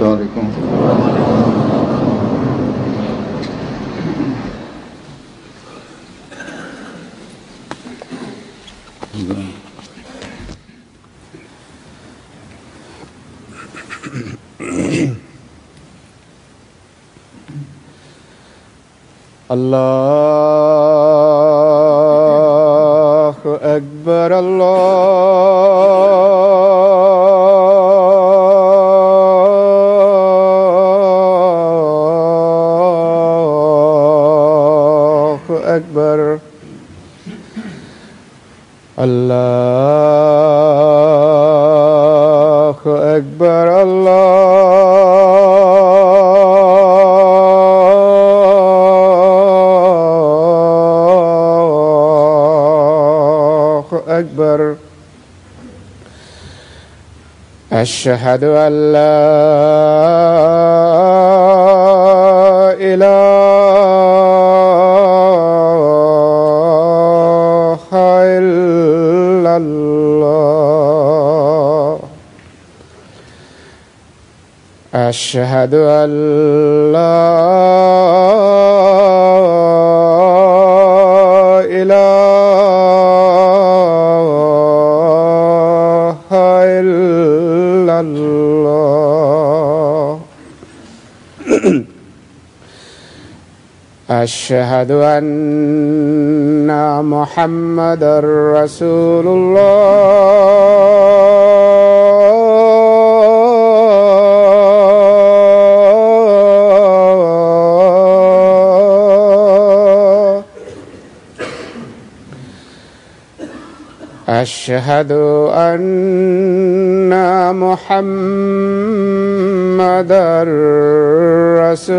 السلام عليكم. الله أكبر الله أكبر الله أكبر أكبر. أشهد أن لا إله إلا الله. أشهد أن لا أشهد أن محمدًا رسول الله. أشهد أن محمدًا رسول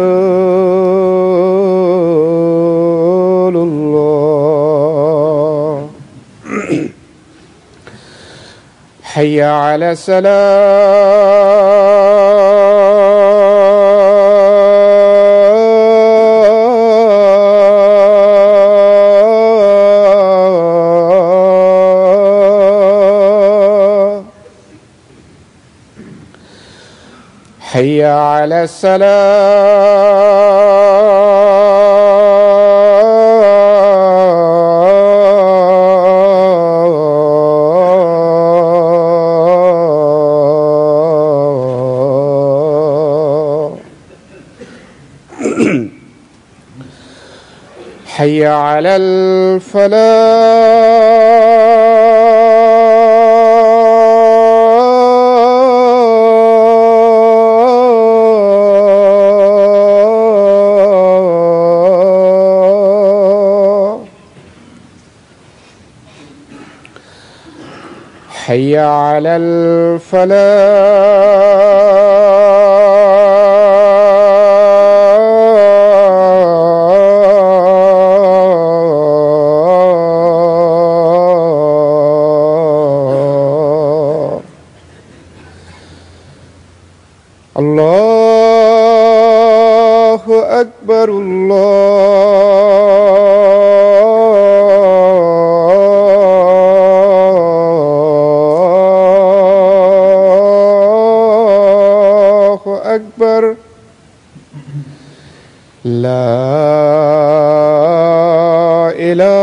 الله. حي على الصلاة. حي على الصلاة. حي على الفلاح. حي على الفلاح. الله أكبر الله أكبر. لا إله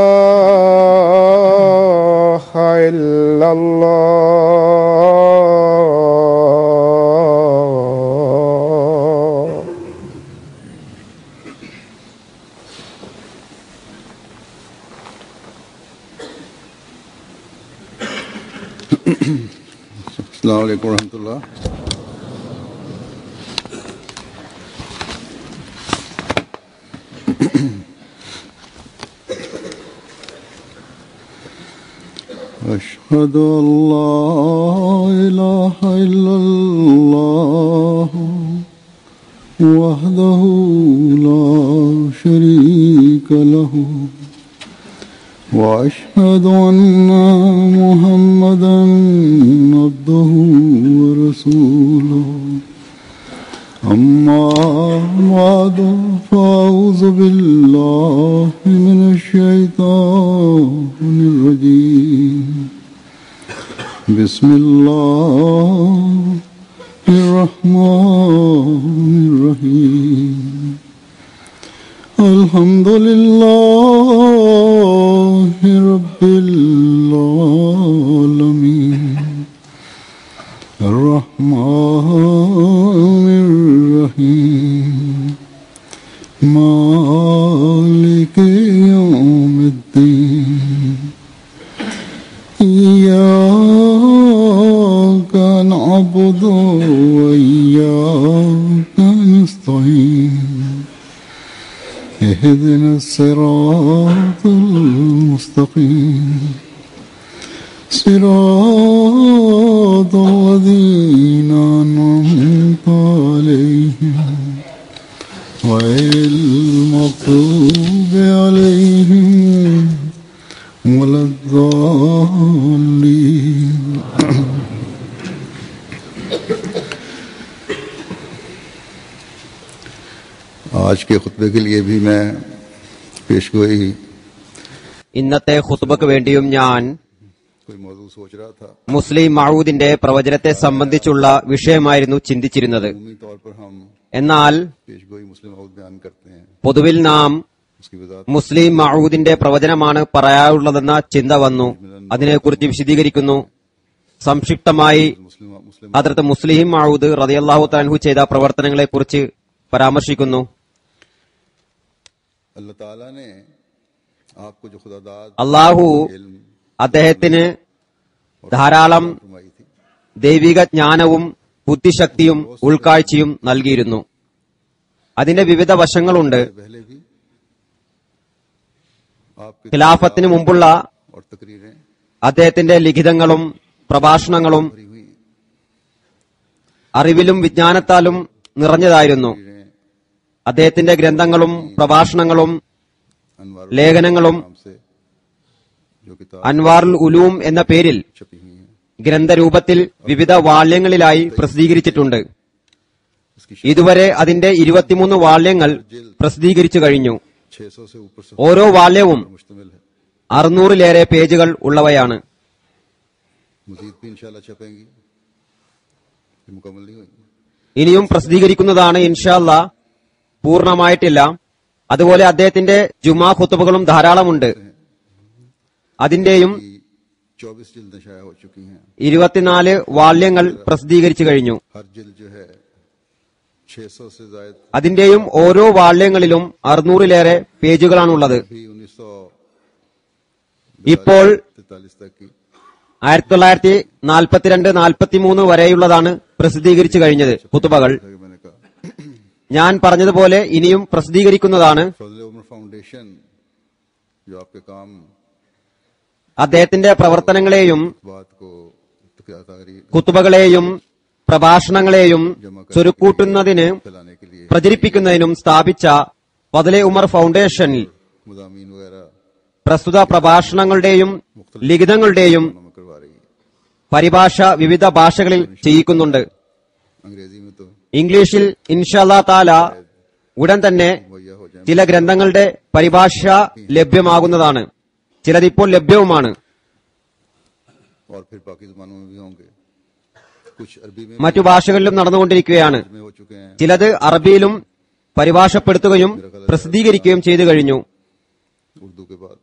إلا الله. السلام عليكم ورحمة الله. أشهد أن لا إله إلا الله وحده لا شريك له وأشهد أن محمدًا عبده ورسوله. أما بعد فأعوذ بالله من الشيطان الرجيم. بسم الله الرحمن الرحمن الرحيم الحمد لله رب العالمين الرحمن الرحيم مالك يوم الدين إياك نعبد وإياك نستعين اهدنا الصراط المستقيم صراط الذين أنعمت عليهم غير المغضوب عليهم ولا الضالين आज के खुतबे के लिए भी मैं पेशगोई ഇന്നത്തെ ഖുത്ബക്ക് വേണ്ടിയും ഞാൻ कोई मौजू सोच रहा था। മുസ്ലിം മഊദിന്റെ പ്രവചനത്തെ സംബന്ധിച്ചുള്ള വിഷയമായിരുന്നു ചിന്തിച്ചിരുന്നത്. उम्मीद तौर पर हम എന്നാൽ पेशगोई मुस्लिम मौद बयान करते हैं, പൊതുവിൽ നാം उसकी वजाहत മുസ്ലിം മഊദിന്റെ പ്രവചനമാണ് പറയാനുള്ളതെന്ന ചിന്ത വന്നു. അതിനെക്കുറിച്ച് വിശദീകരിക്കുന്നു. സംക്ഷിപ്തമായി मुस्लिम ഹദ്റത്ത് മുസ്ലിം മഊദ് റളിയല്ലാഹു തആല അൻഹു ചെയ്ത പ്രവർത്തനങ്ങളെക്കുറിച്ച് പരാമർശിക്കുന്നു. अल्लाह ताला ने आपको जो खुदादाद അള്ളാഹു इल्म അദ്ദേഹത്തിന് ധാരാളം फरमाई थी, ദൈവിക ജ്ഞാനവും ബുദ്ധിശക്തിയും ഉൾക്കാഴ്ചയും നൽകിയിരുന്നു. അതിന്റെ വിവിധ വശങ്ങളുണ്ട്. पहले भी आपके ഖിലാഫത്തിന് മുമ്പുള്ള और तकरीरें അദ്ദേഹത്തിന്റെ ലിഖിതങ്ങളും പ്രഭാഷണങ്ങളും भरी हुई അറിവിലും വിജ്ഞാനത്താലും നിറഞ്ഞതായിരുന്നു. तकरीरें അദ്ദേഹത്തിന്റെ ഗ്രന്ഥങ്ങളും പ്രഭാഷണങ്ങളും अनवार ലേഖനങ്ങളും नाम से जो किताब അൻവാറുൽ ഉലൂം എന്ന പേരിൽ छपी हुई है, ഗ്രന്ഥരൂപത്തിൽ വിവിധ വാള്യങ്ങളിലായി പ്രസിദ്ധീകരിച്ചിട്ടുണ്ട്. इसकी ഇതുവരെ അതിന്റെ 23 വാള്യങ്ങൾ പ്രസിദ്ധീകരിച്ചു കഴിഞ്ഞു. 600 से ऊपर से ഓരോ വാള്യവും मुश्तमिल है। 600-ലേറെ പേജുകൾ ഉള്ളവയാണ്. मजीद भी इंशाल्लाह छपेंगी, ये मुकम्मल नहीं हुई। ഇനിയും പ്രസിദ്ധീകരിക്കുന്നതാണ്. ഇൻഷാ അല്ലാഹ് പൂർണ്ണമായിട്ടില്ല. അതുപോലെ അദ്ദേഹത്തിന്റെ ജുമാ ഖുതുബകളും ധാരാളമുണ്ട്. അതിന്റെയും 24 जिल्दें शाया हो चुकी हैं। 24 വാള്യങ്ങൾ പ്രസിദ്ധീകരിച്ചു കഴിഞ്ഞു. हर जिल्द जो है 600 से ज्यादा അതിന്റെയും ഓരോ വാള്യങ്ങളിലും 600-ലേറെ പേജുകളാണുള്ളത്. भी 1943 ഇപ്പോൾ तक की 1942-43 വരെയുള്ളതാണ് പ്രസിദ്ധീകരിച്ചു കഴിഞ്ഞത് ഖുതുബകൾ. जैसा कि मैंने कहा, ഞാൻ പറഞ്ഞതുപോലെ ഇനിയും പ്രസിദ്ധീകരിക്കുന്നതാണ്. फजल उमर फाउंडेशन जो आपके काम അദ്ദേഹത്തിന്റെ പ്രവർത്തനങ്ങളെയും बात को तकरीर ഖുതുബകളെയും പ്രഭാഷണങ്ങളെയും ചുരുക്കൂട്ടുന്നതിന് फैलाने के लिए പ്രചരിപ്പിക്കുന്നതിനും സ്ഥാപിച്ച ഫദ്ലെ ഉമർ ഫൗണ്ടേഷനിൽ मुजामीन वगैरह പ്രസ്തുത പ്രഭാഷണങ്ങളുടെയും ലിഖിതങ്ങളുടെയും में करवा रही है। പരിഭാഷ വിവിധ ഭാഷകളിൽ ചെയ്യിക്കുന്നുണ്ട്. अंग्रेजी में तो ഇംഗ്ലീഷിൽ ഇൻഷാ അല്ലാഹ് തആല ഉടൻ തന്നെ मुहैया हो जाए, ചില ഗ്രന്ഥങ്ങളുടെ പരിഭാഷ ലഭ്യമാകുന്നതാണ്. ചിലതിപ്പോൾ ലഭ്യവുമാണ്. और फिर बाकी जुबानों में भी होंगे। कुछ अरबी में മറ്റു ഭാഷകളിലും നടന്നുകൊണ്ടിരിക്കുകയാണ്. में हो चुके हैं, ചിലത് അറബിയിലും പരിഭാഷപ്പെടുത്തുകയും പ്രസിദ്ധീകരിക്കുകയും ചെയ്തു കഴിഞ്ഞു. उर्दू के बाद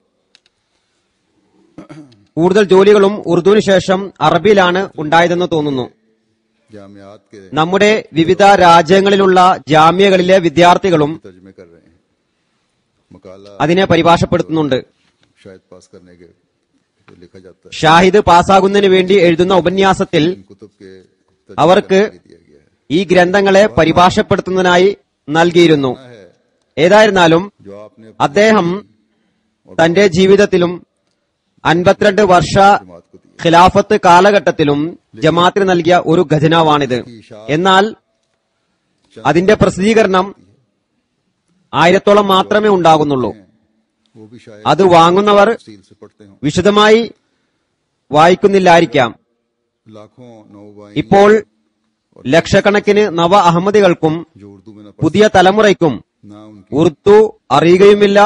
കൂടുതൽ ജോലികളും ഉറുദുവിന് ശേഷം അറബിയിലാണ് ഉണ്ടായതെന്ന് തോന്നുന്നു. जामियात के നമ്മുടെ വിവിധ രാജ്യങ്ങളിലുള്ള ജാമ്യകളിലെ വിദ്യാർത്ഥികളും तर्जमे कर रहे हैं। मकाला അതിനെ പരിഭാഷപ്പെടുത്തുന്നുണ്ട്. शायद पास करने के जो लिखा जाता है, ഷാഹിദ് പാസ്സാകുന്നതിന് വേണ്ടി എഴുതുന്ന ഉപന്യാസത്തിൽ इन कुतुब के അവർക്ക് तर्जमे दिया गया है। ഈ ഗ്രന്ഥങ്ങളെ പരിഭാഷപ്പെടുത്തുന്നതിനായി നൽകിയിരുന്നു. है ഏതായിരുന്നാലും जो आपने അദ്ദേഹം തന്റെ ജീവിതത്തിലും 52 വർഷ जमात को दिया, ഖിലാഫത്ത് കാലഘട്ടത്തിലും ജമാഅത്തിന് നൽകിയ ഒരു ഖജനാവാണിത്. എന്നാൽ അതിന്റെ പ്രസിദ്ധീകരണം 1000-ഓളം മാത്രമേ ഉണ്ടാകുന്നുള്ളൂ. वो भी शायद അത് വാങ്ങുന്നവർ तफसील से पढ़ते हों। വിശദമായി വായിക്കുന്നില്ലായിരിക്കാം. लाखों नौबाई ഇപ്പോൾ ലക്ഷക്കണക്കിന് നവ അഹമ്മദികൾക്കും जो उर्दू में न पढ़ പുതിയ തലമുറയ്ക്കും ना उनकी ഉറുദു അറിയുകയുമില്ല.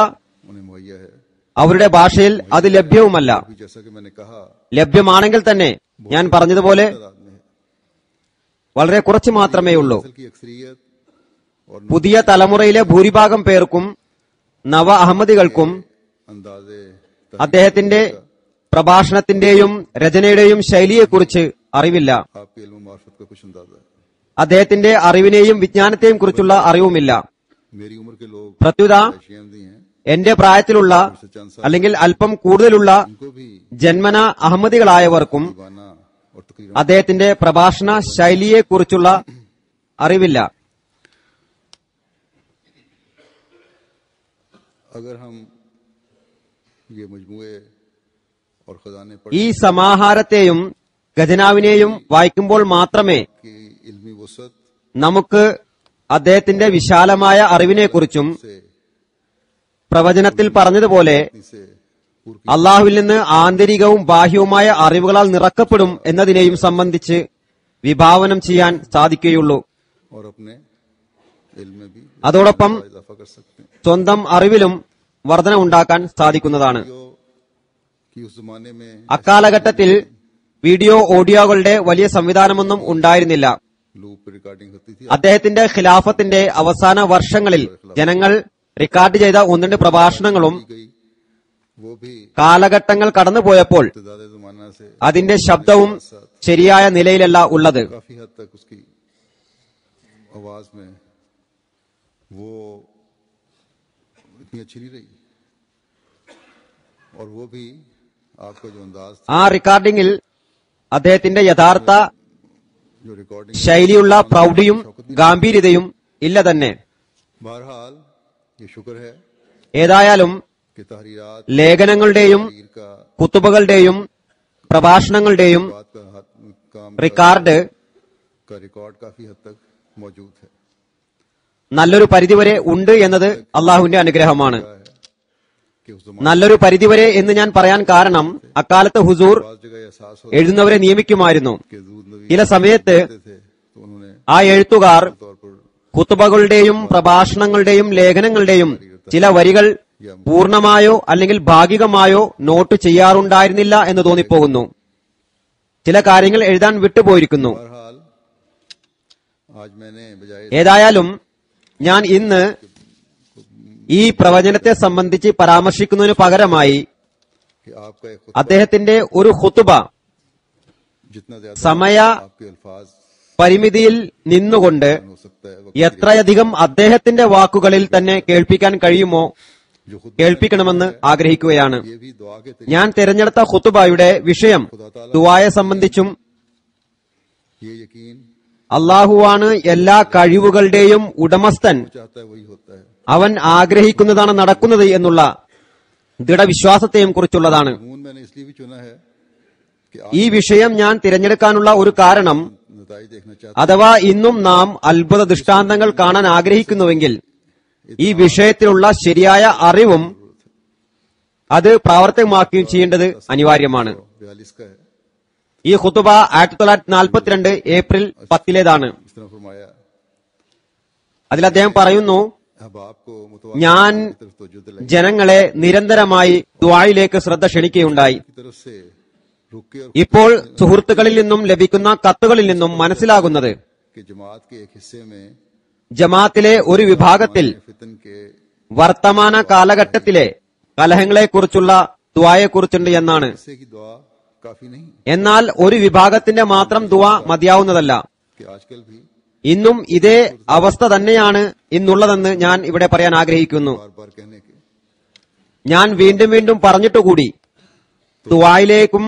उन्हें मुहैया है। അവരുടെ ഭാഷയിൽ അത് ലഭ്യവുമല്ല. अभी जैसा कि मैंने कहा ലഭ്യമാണെങ്കിൽ തന്നെ ഞാൻ പറഞ്ഞതുപോലെ तादाद में है। വളരെ കുറച്ച് മാത്രമേ ഉള്ളൂ. नस्ल की अक्सरियत और പുതിയ തലമുറയിലെ ഭൂരിഭാഗം പേർക്കും നവ അഹമ്മദികൾക്കും अंदाजे അദ്ദേഹത്തിന്റെ പ്രഭാഷണത്തിന്റെയും രചനയുടെയും ശൈലിയെക്കുറിച്ച് അറിവില്ല. आपके इल्म मार्फत का कुछ अंदाजा है. അദ്ദേഹത്തിന്റെ അറിവിനെയും വിജ്ഞാനത്തെയും കുറിച്ചുള്ള അറിവുമില്ല. मेरी उम्र के लोग പ്രത്യുത अहमदी हैं, എന്റെ പ്രായത്തിലുള്ള അല്ലെങ്കിൽ അല്പം കൂടുതലുള്ള उनको भी ജന്മന അഹമ്മദികളായവർക്കും दीवाना और तकरीरन അദ്ദേഹത്തിന്റെ പ്രഭാഷണ ശൈലിയെക്കുറിച്ചുള്ള അറിവില്ല. अगर हम ये मजमुए और खजाने पढ़ ഈ സമാഹാരത്തെയും ഖജനാവിനെയും വായിക്കുമ്പോൾ മാത്രമേ की इल्मी वसत നമുക്ക് അദ്ദേഹത്തിന്റെ വിശാലമായ അറിവിനെക്കുറിച്ചും से പ്രവചനത്തിൽ പറഞ്ഞതുപോലെ से पूर्व അള്ളാഹുവിൽ നിന്ന് ആന്തരികവും ബാഹ്യവുമായ അറിവുകളാൽ നിറക്കപ്പെടും എന്നതിനെയും സംബന്ധിച്ച് വിഭാവനം ചെയ്യാൻ സാധിക്കുകയുള്ളൂ. और अपने इल्म में भी അതോടൊപ്പം इजाफा कर सकते हैं. സ്വന്തം അറിവിലും വർധന ഉണ്ടാക്കാൻ സാധിക്കുന്നതാണ്. कि उस जमाने में അക്കാലഘട്ടത്തിൽ വീഡിയോ ഓഡിയോകളുടെ വലിയ സംവിധാനമൊന്നും ഉണ്ടായിരുന്നില്ല. लूप रिकॉर्डिंग होती थी. അദ്ദേഹത്തിന്റെ ഖിലാഫത്തിന്റെ അവസാന വർഷങ്ങളിൽ ജനങ്ങൾ റെക്കോർഡ് ചെയ്ത ഒന്നിന്റെ പ്രഭാഷണങ്ങളും गई वो भी കാലഘട്ടങ്ങൾ കടന്നുപോയപ്പോൾ इब्तिदाई जमाना से അതിന്റെ ശബ്ദവും ശരിയായ നിലയിലല്ല ഉള്ളത്. काफी हद तक उसकी आवाज में वो इतनी अच्छी नहीं रही. और वो भी आपका जो अंदाज था, ആ റെക്കോർഡിംഗിൽ അദ്ദേഹത്തിന്റെ യഥാർത്ഥ जो रिकॉर्डिंग ശൈലിയുള്ള പ്രൗഢിയും ഗാംഭീര്യതയും ഇല്ല തന്നെ. बहरहाल ये शुक्र है ഏതായാലും कि तहरीरात ലേഖനങ്ങളുടെയും तहरीर का കുത്തുബകളുടെയും പ്രഭാഷണങ്ങളുടെയും बात का काम റിക്കാർഡ് का रिकॉर्ड काफी हद तक मौजूद है. നല്ലൊരു പരിധിവരെ ഉണ്ട് എന്നത് അള്ളാഹുവിന്റെ അനുഗ്രഹമാണ്. कि उस जमाने നല്ലൊരു പരിധിവരെ എന്ന് ഞാൻ പറയാൻ കാരണം അക്കാലത്ത് ഹുസൂർ में जगह एहसास हो എഴുതുന്നവരെ നിയമിക്കുമായിരുന്നു. कि दूध नबी ചില സമയത്ത് थे तो उन्होंने ആ എഴുത്തുകാർ तौर पर കുത്തുബകളുടെയും പ്രഭാഷണങ്ങളുടെയും ലേഖനങ്ങളുടെയും ചില വരികൾ പൂർണ്ണമായോ അല്ലെങ്കിൽ ഭാഗികമായോ നോട്ട് ചെയ്യാറുണ്ടായിരുന്നില്ല എന്ന് തോന്നിപ്പോകുന്നു. ചില കാര്യങ്ങൾ എഴുതാൻ വിട്ടുപോയിരിക്കുന്നു. बहरहाल आज मैंने बजाय ഏതായാലും ഞാൻ ഇന്ന് ഈ പ്രവചനത്തെ സംബന്ധിച്ച് പരാമർശിക്കുന്നതിന് പകരമായി कि आपका एक खुद അദ്ദേഹത്തിന്റെ ഒരു ഖുതുബ जितना ज्यादा സമയ आपके अल्फाज പരിമിതിയിൽ നിന്നുകൊണ്ട് हो सकता है वक्त എത്രയധികം അദ്ദേഹത്തിന്റെ വാക്കുകളിൽ തന്നെ കേൾപ്പിക്കാൻ കഴിയുമോ जो खुद കേൾപ്പിക്കണമെന്ന് ആഗ്രഹിക്കുകയാണ്. ये भी दुआ के तरीके ഞാൻ തിരഞ്ഞെടുത്ത ഖുതുബയുടെ വിഷയം ദുആയെ സംബന്ധിച്ചും ये यकीन അള്ളാഹുവാണ് എല്ലാ കഴിവുകളുടെയും ഉടമസ്ഥൻ, चाहता है वही होता है. അവൻ ആഗ്രഹിക്കുന്നതാണ് നടക്കുന്നത് എന്നുള്ള ദൃഢവിശ്വാസത്തെയും കുറിച്ചുള്ളതാണ്. मून मैंने इसलिए भी चुना है कि आप ഈ വിഷയം ഞാൻ തിരഞ്ഞെടുക്കാനുള്ള ഒരു കാരണം, नताई देखना चाहते അഥവാ ഇന്നും നാം അത്ഭുത ദൃഷ്ടാന്തങ്ങൾ കാണാൻ ആഗ്രഹിക്കുന്നുവെങ്കിൽ ഈ വിഷയത്തിലുള്ള ശരിയായ അറിവും അത് പ്രാവർത്തികമാക്കുകയും ചെയ്യേണ്ടത് അനിവാര്യമാണ്. 42 का है. ഈ ഖുതുബ 1942 ഏപ്രിൽ 10 इस तरह फरमाया അതിൽ അദ്ദേഹം പറയുന്നു, अब आपको ഞാൻ की तरफ तवज्जो दिलाई ജനങ്ങളെ നിരന്തരമായി ദുആയിലേക്ക് ശ്രദ്ധ ക്ഷണിക്കുകയുണ്ടായി. की तरफ से रुके और ഇപ്പോൾ സുഹൃത്തുക്കളിൽ നിന്നും ലഭിക്കുന്ന കത്തുകളിൽ നിന്നും മനസ്സിലാകുന്നത് कि जमात के एक हिस्से में ജമാഅത്തിലെ ഒരു വിഭാഗത്തിൽ फितन के വർത്തമാന കാലഘട്ടത്തിലെ കലഹങ്ങളെക്കുറിച്ചുള്ള ദുആയെക്കുറിച്ചുണ്ട് എന്നാണ്. हिस्से की दुआ काफी नहीं എന്നാൽ ഒരു വിഭാഗത്തിന്റെ മാത്രം ദുആ മതിയാവുന്നതല്ല. कि आजकल भी ഇന്നും ഇതേ അവസ്ഥ തന്നെയാണ് ഇന്നുള്ളതെന്ന് ഞാൻ ഇവിടെ പറയാൻ ആഗ്രഹിക്കുന്നു. बार बार कहने के ഞാൻ വീണ്ടും വീണ്ടും പറഞ്ഞിട്ടുകൂടി ദുആയിലേക്കും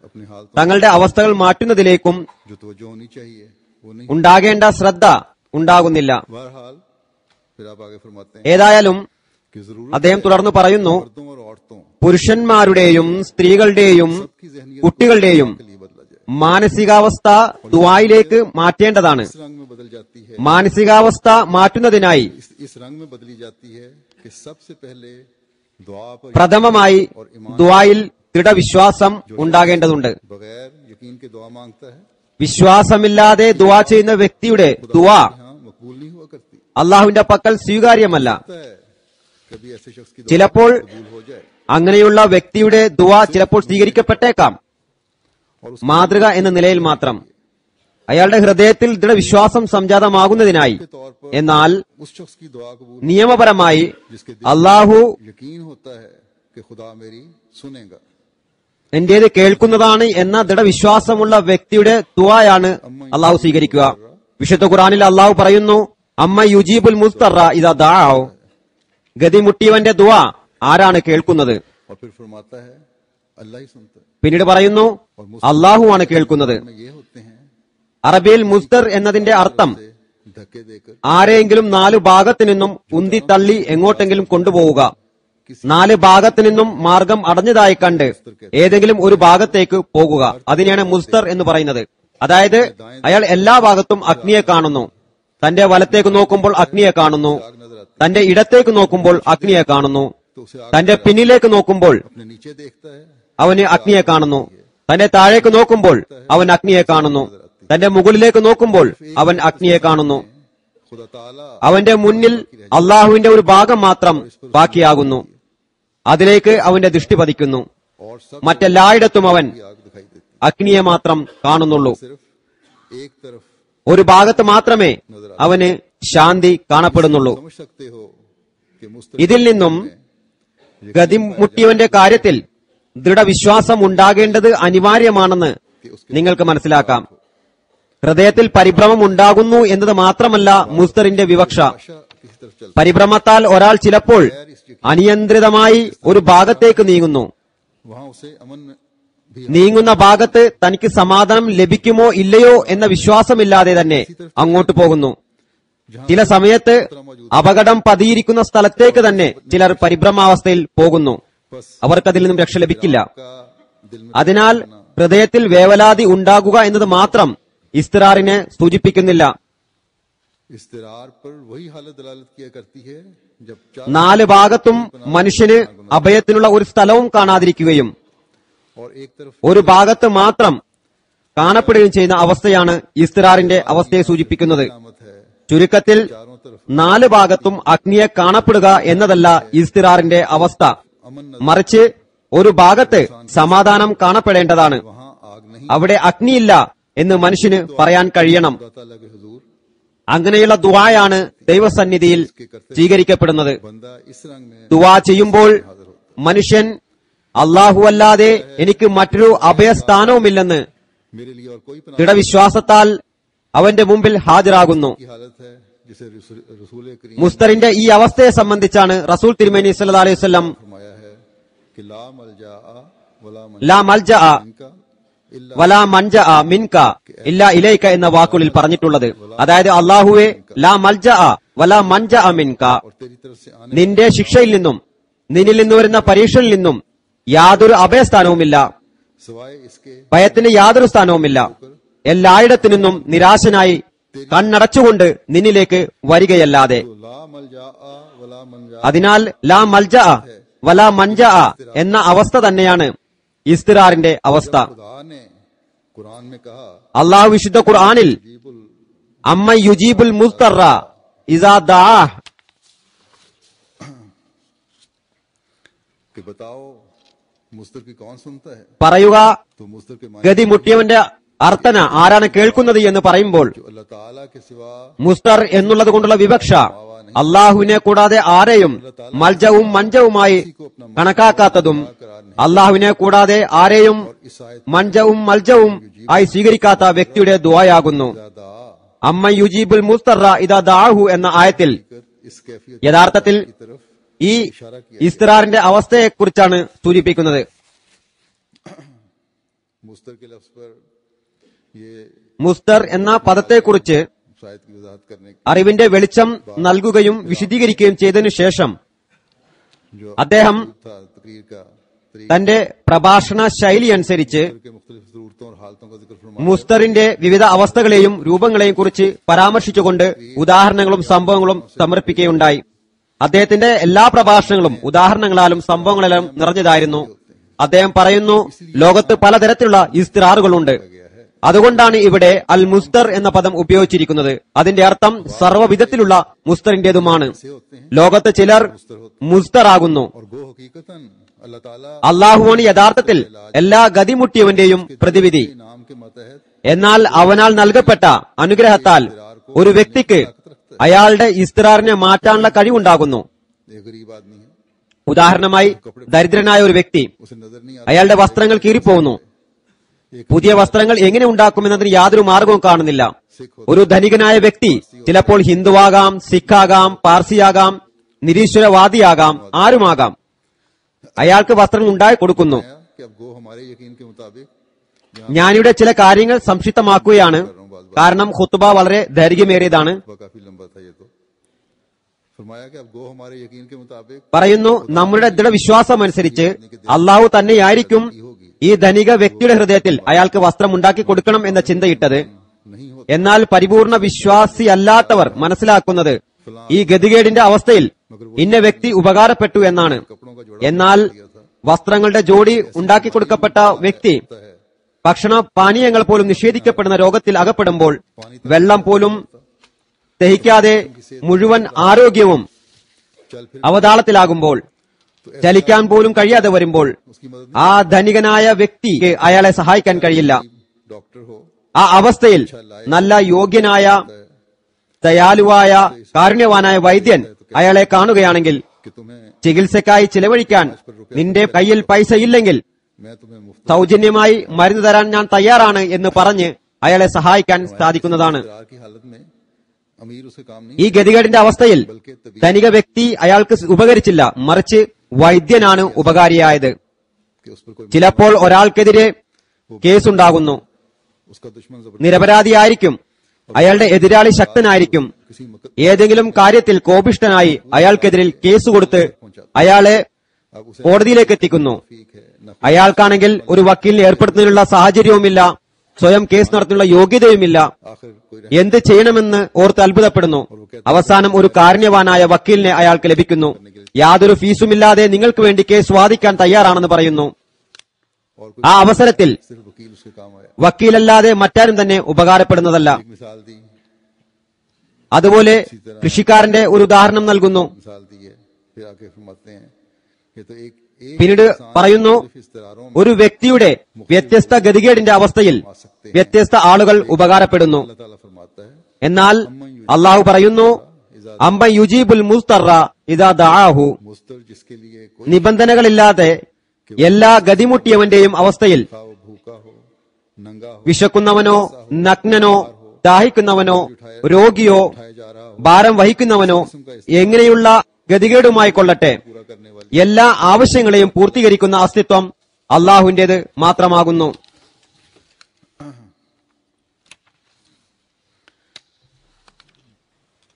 अपने हाल तो തങ്ങളുടെ അവസ്ഥകൾ മാറ്റുന്നതിലേക്കും जो तवज्जो होनी चाहिए वो नहीं. ഉണ്ടാകേണ്ട ശ്രദ്ധ ഉണ്ടാകുന്നില്ല. बहरहाल फिर आप आगे फरमाते हैं ഏതായാലും कि जरूरत അദ്ദേഹം തുടർന്ന് പറയുന്നു, मर्दों और औरतों പുരുഷന്മാരുടെയും സ്ത്രീകളുടെയും की जहनीत കുട്ടികളുടെയും के लिए बदला जाए. മാനസികാവസ്ഥ ദുആയിലേക്ക് മാറ്റേണ്ടതാണ്. इस रंग में बदल जाती है മാനസികാവസ്ഥ മാറ്റുന്നതിനായി इस रंग में बदली जाती है कि सबसे पहले दुआ पर പ്രഥമമായി और ईमान ദുആയിൽ ദൃഢവിശ്വാസം ഉണ്ടാകേണ്ടതുണ്ട്. बगैर यकीन के दुआ मांगता है വിശ്വാസമില്ലാതെ ദുആ ചെയ്യുന്ന വ്യക്തിയുടെ ദുആ यहाँ मकबूल नहीं हुआ करती. അള്ളാഹുവിന്റെ പക്കൽ സ്വീകാര്യമല്ല. होता है कभी ऐसे शख्स की दुआ ചിലപ്പോൾ कबूल हो जाए അങ്ങനെയുള്ള വ്യക്തിയുടെ ദുആ ചിലപ്പോൾ സ്വീകരിക്കപ്പെട്ടേക്കാം, और उस മാതൃക എന്ന നിലയിൽ മാത്രം. അയാളുടെ ഹൃദയത്തിൽ ദൃഢവിശ്വാസം സംജാതമാകുന്നതിനായി. के तौर पर എന്നാൽ उस शख्स की दुआ कबूल നിയമപരമായി जिसके दिल അള്ളാഹു में यकीन होता है कि खुदा मेरी सुनेगा। എന്റേത് കേൾക്കുന്നതാണ് എന്ന ദൃഢവിശ്വാസമുള്ള വ്യക്തിയുടെ ദുആയാണ് അള്ളാഹു സ്വീകരിക്കുക. വിശുദ്ധ ഖുർആനിൽ അള്ളാഹു പറയുന്നു, അമ്മ യുജീബുൽ മുസ്തറ ഇദാ ദഅഉ. ഗതിമുട്ടിയവന്റെ ദുആ ആരാണ് കേൾക്കുന്നത്? और फिर फरमाता है अल्लाह ही सुनता है। പിന്നീട് പറയുന്നു, അള്ളാഹുവാണ് കേൾക്കുന്നത്. में ये होते हैं അറബിയിൽ മുസ്തർ എന്നതിന്റെ അർത്ഥം से धक्के देकर ആരെയെങ്കിലും 4 ഭാഗത്തു നിന്നും ഉന്തി തള്ളി എങ്ങോട്ടെങ്കിലും കൊണ്ടുപോവുക. 4 ഭാഗത്തു നിന്നും മാർഗം അടഞ്ഞതായി കണ്ട് ഏതെങ്കിലും ഒരു ഭാഗത്തേക്ക് പോകുക. അതിനെയാണ് മുസ്തർ എന്ന് പറയുന്നത്. അതായത് അയാൾ എല്ലാ ഭാഗത്തും അഗ്നിയെ കാണുന്നു. തന്റെ വലത്തേക്ക് നോക്കുമ്പോൾ അഗ്നിയെ കാണുന്നു, തന്റെ ഇടത്തേക്ക് നോക്കുമ്പോൾ അഗ്നിയെ കാണുന്നു, तो उसे आग തന്റെ പിന്നിലേക്ക് നോക്കുമ്പോൾ अपने नीचे देखता है, അവന് അഗ്നിയെ കാണുന്നു, തന്റെ താഴേക്ക് നോക്കുമ്പോൾ അവൻ അഗ്നിയെ കാണുന്നു, തന്റെ മുകളിലേക്ക് നോക്കുമ്പോൾ അവൻ അഗ്നിയെ കാണുന്നു. खुदा ताला അവന്റെ മുന്നിൽ അള്ളാഹുവിന്റെ ഒരു ഭാഗം മാത്രം ബാക്കിയാകുന്നു. അതിലേക്ക് അവന്റെ ദൃഷ്ടി പതിക്കുന്നു. और सब മറ്റെല്ലായിടത്തും അവൻ की आग दिखाई देती അഗ്നിയെ മാത്രം കാണുന്നുള്ളൂ. है। सिर्फ एक तरफ ഒരു ഭാഗത്ത് മാത്രമേ അവന് ശാന്തി കാണപ്പെടുന്നുള്ളൂ. समझ सकते हो कि ഇതിൽ നിന്നും ഗതിമുട്ടിയവന്റെ കാര്യത്തിൽ ദൃഢവിശ്വാസം ഉണ്ടാകേണ്ടത് അനിവാര്യമാണെന്ന് നിങ്ങൾക്ക് മനസ്സിലാക്കാം. ഹൃദയത്തിൽ പരിഭ്രമം ഉണ്ടാകുന്നു എന്നത് മാത്രമല്ല മുസ്തറിന്റെ വിവക്ഷ. आशा किसी तरफ चलती പരിഭ്രമത്താൽ ഒരാൾ ചിലപ്പോൾ അനിയന്ത്രിതമായി ഒരു ഭാഗത്തേക്ക് നീങ്ങുന്നു. वहां उसे अमन भी നീങ്ങുന്ന ഭാഗത്ത് തനിക്ക് സമാധാനം ലഭിക്കുമോ ഇല്ലയോ എന്ന വിശ്വാസമില്ലാതെ തന്നെ അങ്ങോട്ട് പോകുന്നു. ചില സമയത്ത് അപകടം പതിയിരിക്കുന്ന സ്ഥലത്തേക്ക് തന്നെ ചിലർ പരിഭ്രമാവസ്ഥയിൽ പോകുന്നു. അവർക്കതിൽ നിന്നും രക്ഷ ലഭിക്കില്ല. का दिल में അതിനാൽ ഹൃദയത്തിൽ വേവലാതി ഉണ്ടാകുക എന്നത് മാത്രം ഇസ്തിറാറിനെ സൂചിപ്പിക്കുന്നില്ല. इस्तिरार पर वही हालत दलालत किया करती है जब 4 ഭാഗത്തും മനുഷ്യന് അഭയത്തിനുള്ള ഒരു സ്ഥലവും കാണാതിരിക്കുകയും और एक तरफ ഒരു ഭാഗത്ത് മാത്രം കാണപ്പെടുകയും ചെയ്യുന്ന അവസ്ഥയാണ് ഇസ്തിറാറിന്റെ അവസ്ഥയെ സൂചിപ്പിക്കുന്നത്. नामत है, ചുരുക്കത്തിൽ चारों तरफ 4 ഭാഗത്തും അഗ്നിയെ കാണപ്പെടുക എന്നതല്ല ഇസ്തിറാറിന്റെ അവസ്ഥ. अमन മറിച്ച് ഒരു ഭാഗത്ത് സമാധാനം കാണപ്പെടേണ്ടതാണ്. वहां आग नहीं। അവിടെ അഗ്നിയില്ല എന്ന് മനുഷ്യന് പറയാൻ കഴിയണം. खुदा ताला के हुजूर അങ്ങനെയുള്ള ദുആയാണ് ദൈവസന്നിധിയിൽ സ്വീകരിക്കപ്പെടുന്നത്. बंदा इस रंग में ദുആ ചെയ്യുമ്പോൾ മനുഷ്യൻ അല്ലാഹുവല്ലാതെ എനിക്ക് മറ്റൊരു അഭയസ്ഥാനവുമില്ലെന്ന് मेरे लिए और कोई पनाह ദൃഢവിശ്വാസത്താൽ അവന്റെ മുമ്പിൽ ഹാജരാകുന്നു. की हालत है जिसे रसूल करीम മുസ്തറിന്റെ ഈ അവസ്ഥയെ സംബന്ധിച്ചാണ് റസൂൽ തിരുമേനി സല്ലല്ലാഹു അലൈഹി വസല്ലം फरमाया है कि ला मलजा वला ലാ മൽജഅ इनका इल्ला വലാ മൻജഅ മിൻക ഇല്ലാ ഇലൈക എന്ന വാക്കുകളിൽ പറഞ്ഞിട്ടുള്ളത്. അതായത് അല്ലാഹുവേ ലാ മൽജഅ വലാ മൻജഅ മിൻക, और तेरी तरफ से आने നിന്റെ ശിക്ഷയിൽ നിന്നും നിന്നിൽ നിന്ന് വരുന്ന പരീക്ഷയിൽ നിന്നും യാതൊരു അഭയസ്ഥാനവുമില്ല, सिवाय इसके ഭയത്തിന് യാതൊരു സ്ഥാനവുമില്ല. എല്ലായിടത്തു നിന്നും നിരാശനായി കണ്ണടച്ചുകൊണ്ട് നിന്നിലേക്ക് വരികയല്ലാതെ. तो ला मलजा वला मंजा അതിനാൽ ലാ മൽജഅ വലാ മൻജഅ എന്ന അവസ്ഥ തന്നെയാണ് ഇസ്തിറാറിന്റെ അവസ്ഥ. खुदा ने कुरान में कहा അള്ളാഹു വിശുദ്ധ ഖുർആനിൽ जीबुल അമ്മ യുജീബുൽ മുസ്തറ ഇസാ ദഅ कि बताओ मुस्तर की कौन सुनता है, പറയുക, तो मुस्तर के माने ഗതിമുട്ടിയവന്റെ അർത്ഥന ആരാണ് കേൾക്കുന്നത് എന്ന് പറയുമ്പോൾ जो अल्लाह ताला के सिवा മുസ്തർ എന്നുള്ളത് കൊണ്ടുള്ള വിവക്ഷ അള്ളാഹുവിനെ കൂടാതെ ആരെയും മൽജവും മഞ്ചവുമായി കണക്കാക്കാത്തതും അള്ളാഹുവിനെ കൂടാതെ ആരെയും इस आयत മഞ്ചവും മൽജവും ആയി സ്വീകരിക്കാത്ത വ്യക്തിയുടെ ദുആയാകുന്നു. ज्यादा അമ്മ യുജീബുൽ മുസ്തറ ഇദാ ദഅഹു എന്ന ആയത്തിൽ इस कैफियत യഥാർത്ഥത്തിൽ की तरफ ഈ ഇസ്തിറാറിന്റെ അവസ്ഥയെക്കുറിച്ചാണ് സൂചിപ്പിക്കുന്നത്. मुस्तर के लफ्ज पर ये മുസ്തർ എന്ന പദത്തെക്കുറിച്ച് शायद की वजाहत करने അറിവിന്റെ വെളിച്ചം നൽകുകയും വിശദീകരിക്കുകയും ചെയ്തതിനു ശേഷം जो അദ്ദേഹം था तकरीर का तरीका തന്റെ പ്രഭാഷണ ശൈലി അനുസരിച്ച് के मुख्तलिफ जरूरतों और हालतों का जिक्र फरमाया। മുസ്തറിന്റെ വിവിധ അവസ്ഥകളെയും രൂപങ്ങളെയും കുറിച്ച് പരാമർശിച്ചുകൊണ്ട് ഉദാഹരണങ്ങളും സംഭവങ്ങളും സമർപ്പിക്കുകയുണ്ടായി. അദ്ദേഹത്തിന്റെ എല്ലാ പ്രഭാഷണങ്ങളും ഉദാഹരണങ്ങളാലും സംഭവങ്ങളെല്ലാം നിറഞ്ഞതായിരുന്നു. അദ്ദേഹം പറയുന്നു, ലോകത്ത് പലതരത്തിലുള്ള ഇസ്തിറാറുകളുണ്ട്. അതുകൊണ്ടാണ് ഇവിടെ അൽ മുസ്തർ എന്ന പദം ഉപയോഗിച്ചിരിക്കുന്നത്. അതിന്റെ അർത്ഥം സർവ്വവിധത്തിലുള്ള മുസ്തറിന്റേതുമാണ്. ലോകത്ത് ചിലർ മുസ്തറാകുന്നു. और गो हकीकतन अल्लाह ताला അള്ളാഹുവാണ് യഥാർത്ഥത്തിൽ എല്ലാ ഗതിമുട്ടിയവന്റെയും പ്രതിവിധി. नाम के मतहत എന്നാൽ അവനാൽ നൽകപ്പെട്ട അനുഗ്രഹത്താൽ ഒരു വ്യക്തിക്ക് അയാളുടെ ഇസ്തിറാറിനെ മാറ്റാനുള്ള കഴിവുണ്ടാകുന്നു. एक गरीब आदमी है, ഉദാഹരണമായി ദരിദ്രനായ ഒരു വ്യക്തി, उसे नजर नहीं आता അയാളുടെ വസ്ത്രങ്ങൾ കീറിപ്പോകുന്നു. പുതിയ വസ്ത്രങ്ങൾ എങ്ങനെ ഉണ്ടാക്കുമെന്നതിന് യാതൊരു മാർഗവും കാണുന്നില്ല. ഒരു ധനികനായ വ്യക്തി ചിലപ്പോൾ ഹിന്ദുവാകാം, സിഖാകാം, പാർസിയാകാം, നിരീശ്വരവാദിയാകാം, ആരുമാകാം. അയാൾക്ക് വസ്ത്രങ്ങൾ ഉണ്ടായി കൊടുക്കുന്നു. कि अब गो हमारे यकीन के मुताबिक ഞാനിവിടെ ചില കാര്യങ്ങൾ സംക്ഷിപ്തമാക്കുകയാണ്, കാരണം ഖുത്ബ വളരെ ദൈർഘ്യമേറിയതാണ്. काफी लंबा था ये तो। फरमाया कि अब गो हमारे यकीन के मुताबिक പറയുന്നു, നമ്മുടെ ദൃഢവിശ്വാസം അനുസരിച്ച് അള്ളാഹു തന്നെയായിരിക്കും ഈ ധനിക വ്യക്തിയുടെ ഹൃദയത്തിൽ അയാൾക്ക് വസ്ത്രം ഉണ്ടാക്കി കൊടുക്കണം എന്ന ചിന്തയിട്ടത്. नहीं होता। എന്നാൽ പരിപൂർണ വിശ്വാസിയല്ലാത്തവർ മനസ്സിലാക്കുന്നത് ഈ ഗതികേടിന്റെ അവസ്ഥയിൽ ഇന്ന വ്യക്തി ഉപകാരപ്പെട്ടു എന്നാണ്. എന്നാൽ വസ്ത്രങ്ങളുടെ ജോഡി ഉണ്ടാക്കി കൊടുക്കപ്പെട്ട വ്യക്തി ഭക്ഷണ പാനീയങ്ങൾ പോലും നിഷേധിക്കപ്പെടുന്ന രോഗത്തിൽ അകപ്പെടുമ്പോൾ, വെള്ളം പോലും ദഹിക്കാതെ മുഴുവൻ ആരോഗ്യവും चल फिर അവതാളത്തിലാകുമ്പോൾ, ചലിക്കാൻ പോലും കഴിയാതെ വരുമ്പോൾ उसकी मदद ആ ധനികനായ വ്യക്തിക്ക് അയാളെ സഹായിക്കാൻ കഴിയില്ല. डॉक्टर हो ആ അവസ്ഥയിൽ നല്ല യോഗ്യനായ, ദയാലുവായ, കാരുണ്യവാനായ വൈദ്യൻ അയാളെ കാണുകയാണെങ്കിൽ कि तुम्हें ചികിത്സക്കായി ചിലവഴിക്കാൻ നിന്റെ കയ്യിൽ പൈസ ഇല്ലെങ്കിൽ मैं तुम्हें मुफ्त സൗജന്യമായി മരുന്ന് തരാൻ ഞാൻ തയ്യാറാണ് എന്ന് പറഞ്ഞ് അയാളെ സഹായിക്കാൻ സാധിക്കുന്നതാണ്. इकरार की हालत में अमीर उसे काम नहीं ഈ ഗതികേടിന്റെ അവസ്ഥയിൽ ധനിക വ്യക്തി അയാൾക്ക് ഉപകരിച്ചില്ല, മറിച്ച് വൈദ്യനാണ് ഉപകാരിയായത്. कि उस पर कोई ചിലപ്പോൾ ഒരാൾക്കെതിരെ കേസുണ്ടാകുന്നു. उसका दुश्मन जबरदस्त നിരപരാധിയായിരിക്കും, അയാളുടെ എതിരാളി ശക്തനായിരിക്കും. किसी मकद ഏതെങ്കിലും കാര്യത്തിൽ കോപിഷ്ഠനായി അയാൾക്കെതിരിൽ കേസ് കൊടുത്ത് അയാളെ अब उसे കോടതിയിലേക്ക് എത്തിക്കുന്നു. ठीक है न അയാൾക്കാണെങ്കിൽ ഒരു വക്കീലിനെ ഏർപ്പെടുത്തുന്നതിനുള്ള സാഹചര്യവുമില്ല, സ്വയം കേസ് നടത്തുന്നതിനുള്ള യോഗ്യതയുമില്ല. आखिर कोई എന്ത് ചെയ്യണമെന്ന് ഓർത്ത് അത്ഭുതപ്പെടുന്നു. അവസാനം ഒരു കാരുണ്യവാനായ വക്കീലിനെ അയാൾക്ക് ലഭിക്കുന്നു. യാതൊരു ഫീസുമില്ലാതെ നിങ്ങൾക്ക് വേണ്ടി കേസ് വാദിക്കാൻ തയ്യാറാണെന്ന് പറയുന്നു. और कोई ആ അവസരത്തിൽ सिर्फ वकील उसके काम आया। വക്കീലല്ലാതെ മറ്റാരും തന്നെ ഉപകാരപ്പെടുന്നതല്ല. एक मिसाल दी, അതുപോലെ കൃഷിക്കാരന്റെ ഒരു ഉദാഹരണം നൽകുന്നു. मिसाल दी है, फिर आके फरमाते हैं कि तो एक പിന്നീട് പറയുന്നു, सिर्फ इस्तिरारों में ഒരു വ്യക്തിയുടെ വ്യത്യസ്ത ഗതികേടിന്റെ അവസ്ഥയിൽ വ്യത്യസ്ത ആളുകൾ ഉപകാരപ്പെടുന്നു. अल्लाह ताला फरमाता है എന്നാൽ അള്ളാഹു പറയുന്നു, അമ്പ യുജീബുൽ മുസ്തറ ഇദാ ദഅാഹു, मुस्तर जिसके लिए कोई നിബന്ധനകളില്ലാതെ എല്ലാ ഗതിമുട്ടിയവന്റെയും അവസ്ഥയിൽ था वो भूखा हो, नंगा हो, വിശക്കുന്നവനോ നഗ്നനോ ദാഹിക്കുന്നവനോ രോഗിയോ उठाया जा रहा हो, ഭാരം വഹിക്കുന്നവനോ എങ്ങനെയുള്ള ഗതികേടുമായി കൊള്ളട്ടെ, पूरा करने वाली എല്ലാ ആവശ്യങ്ങളെയും പൂർത്തീകരിക്കുന്ന അസ്തിത്വം അള്ളാഹുവിന്റേത് മാത്രമാകുന്നു.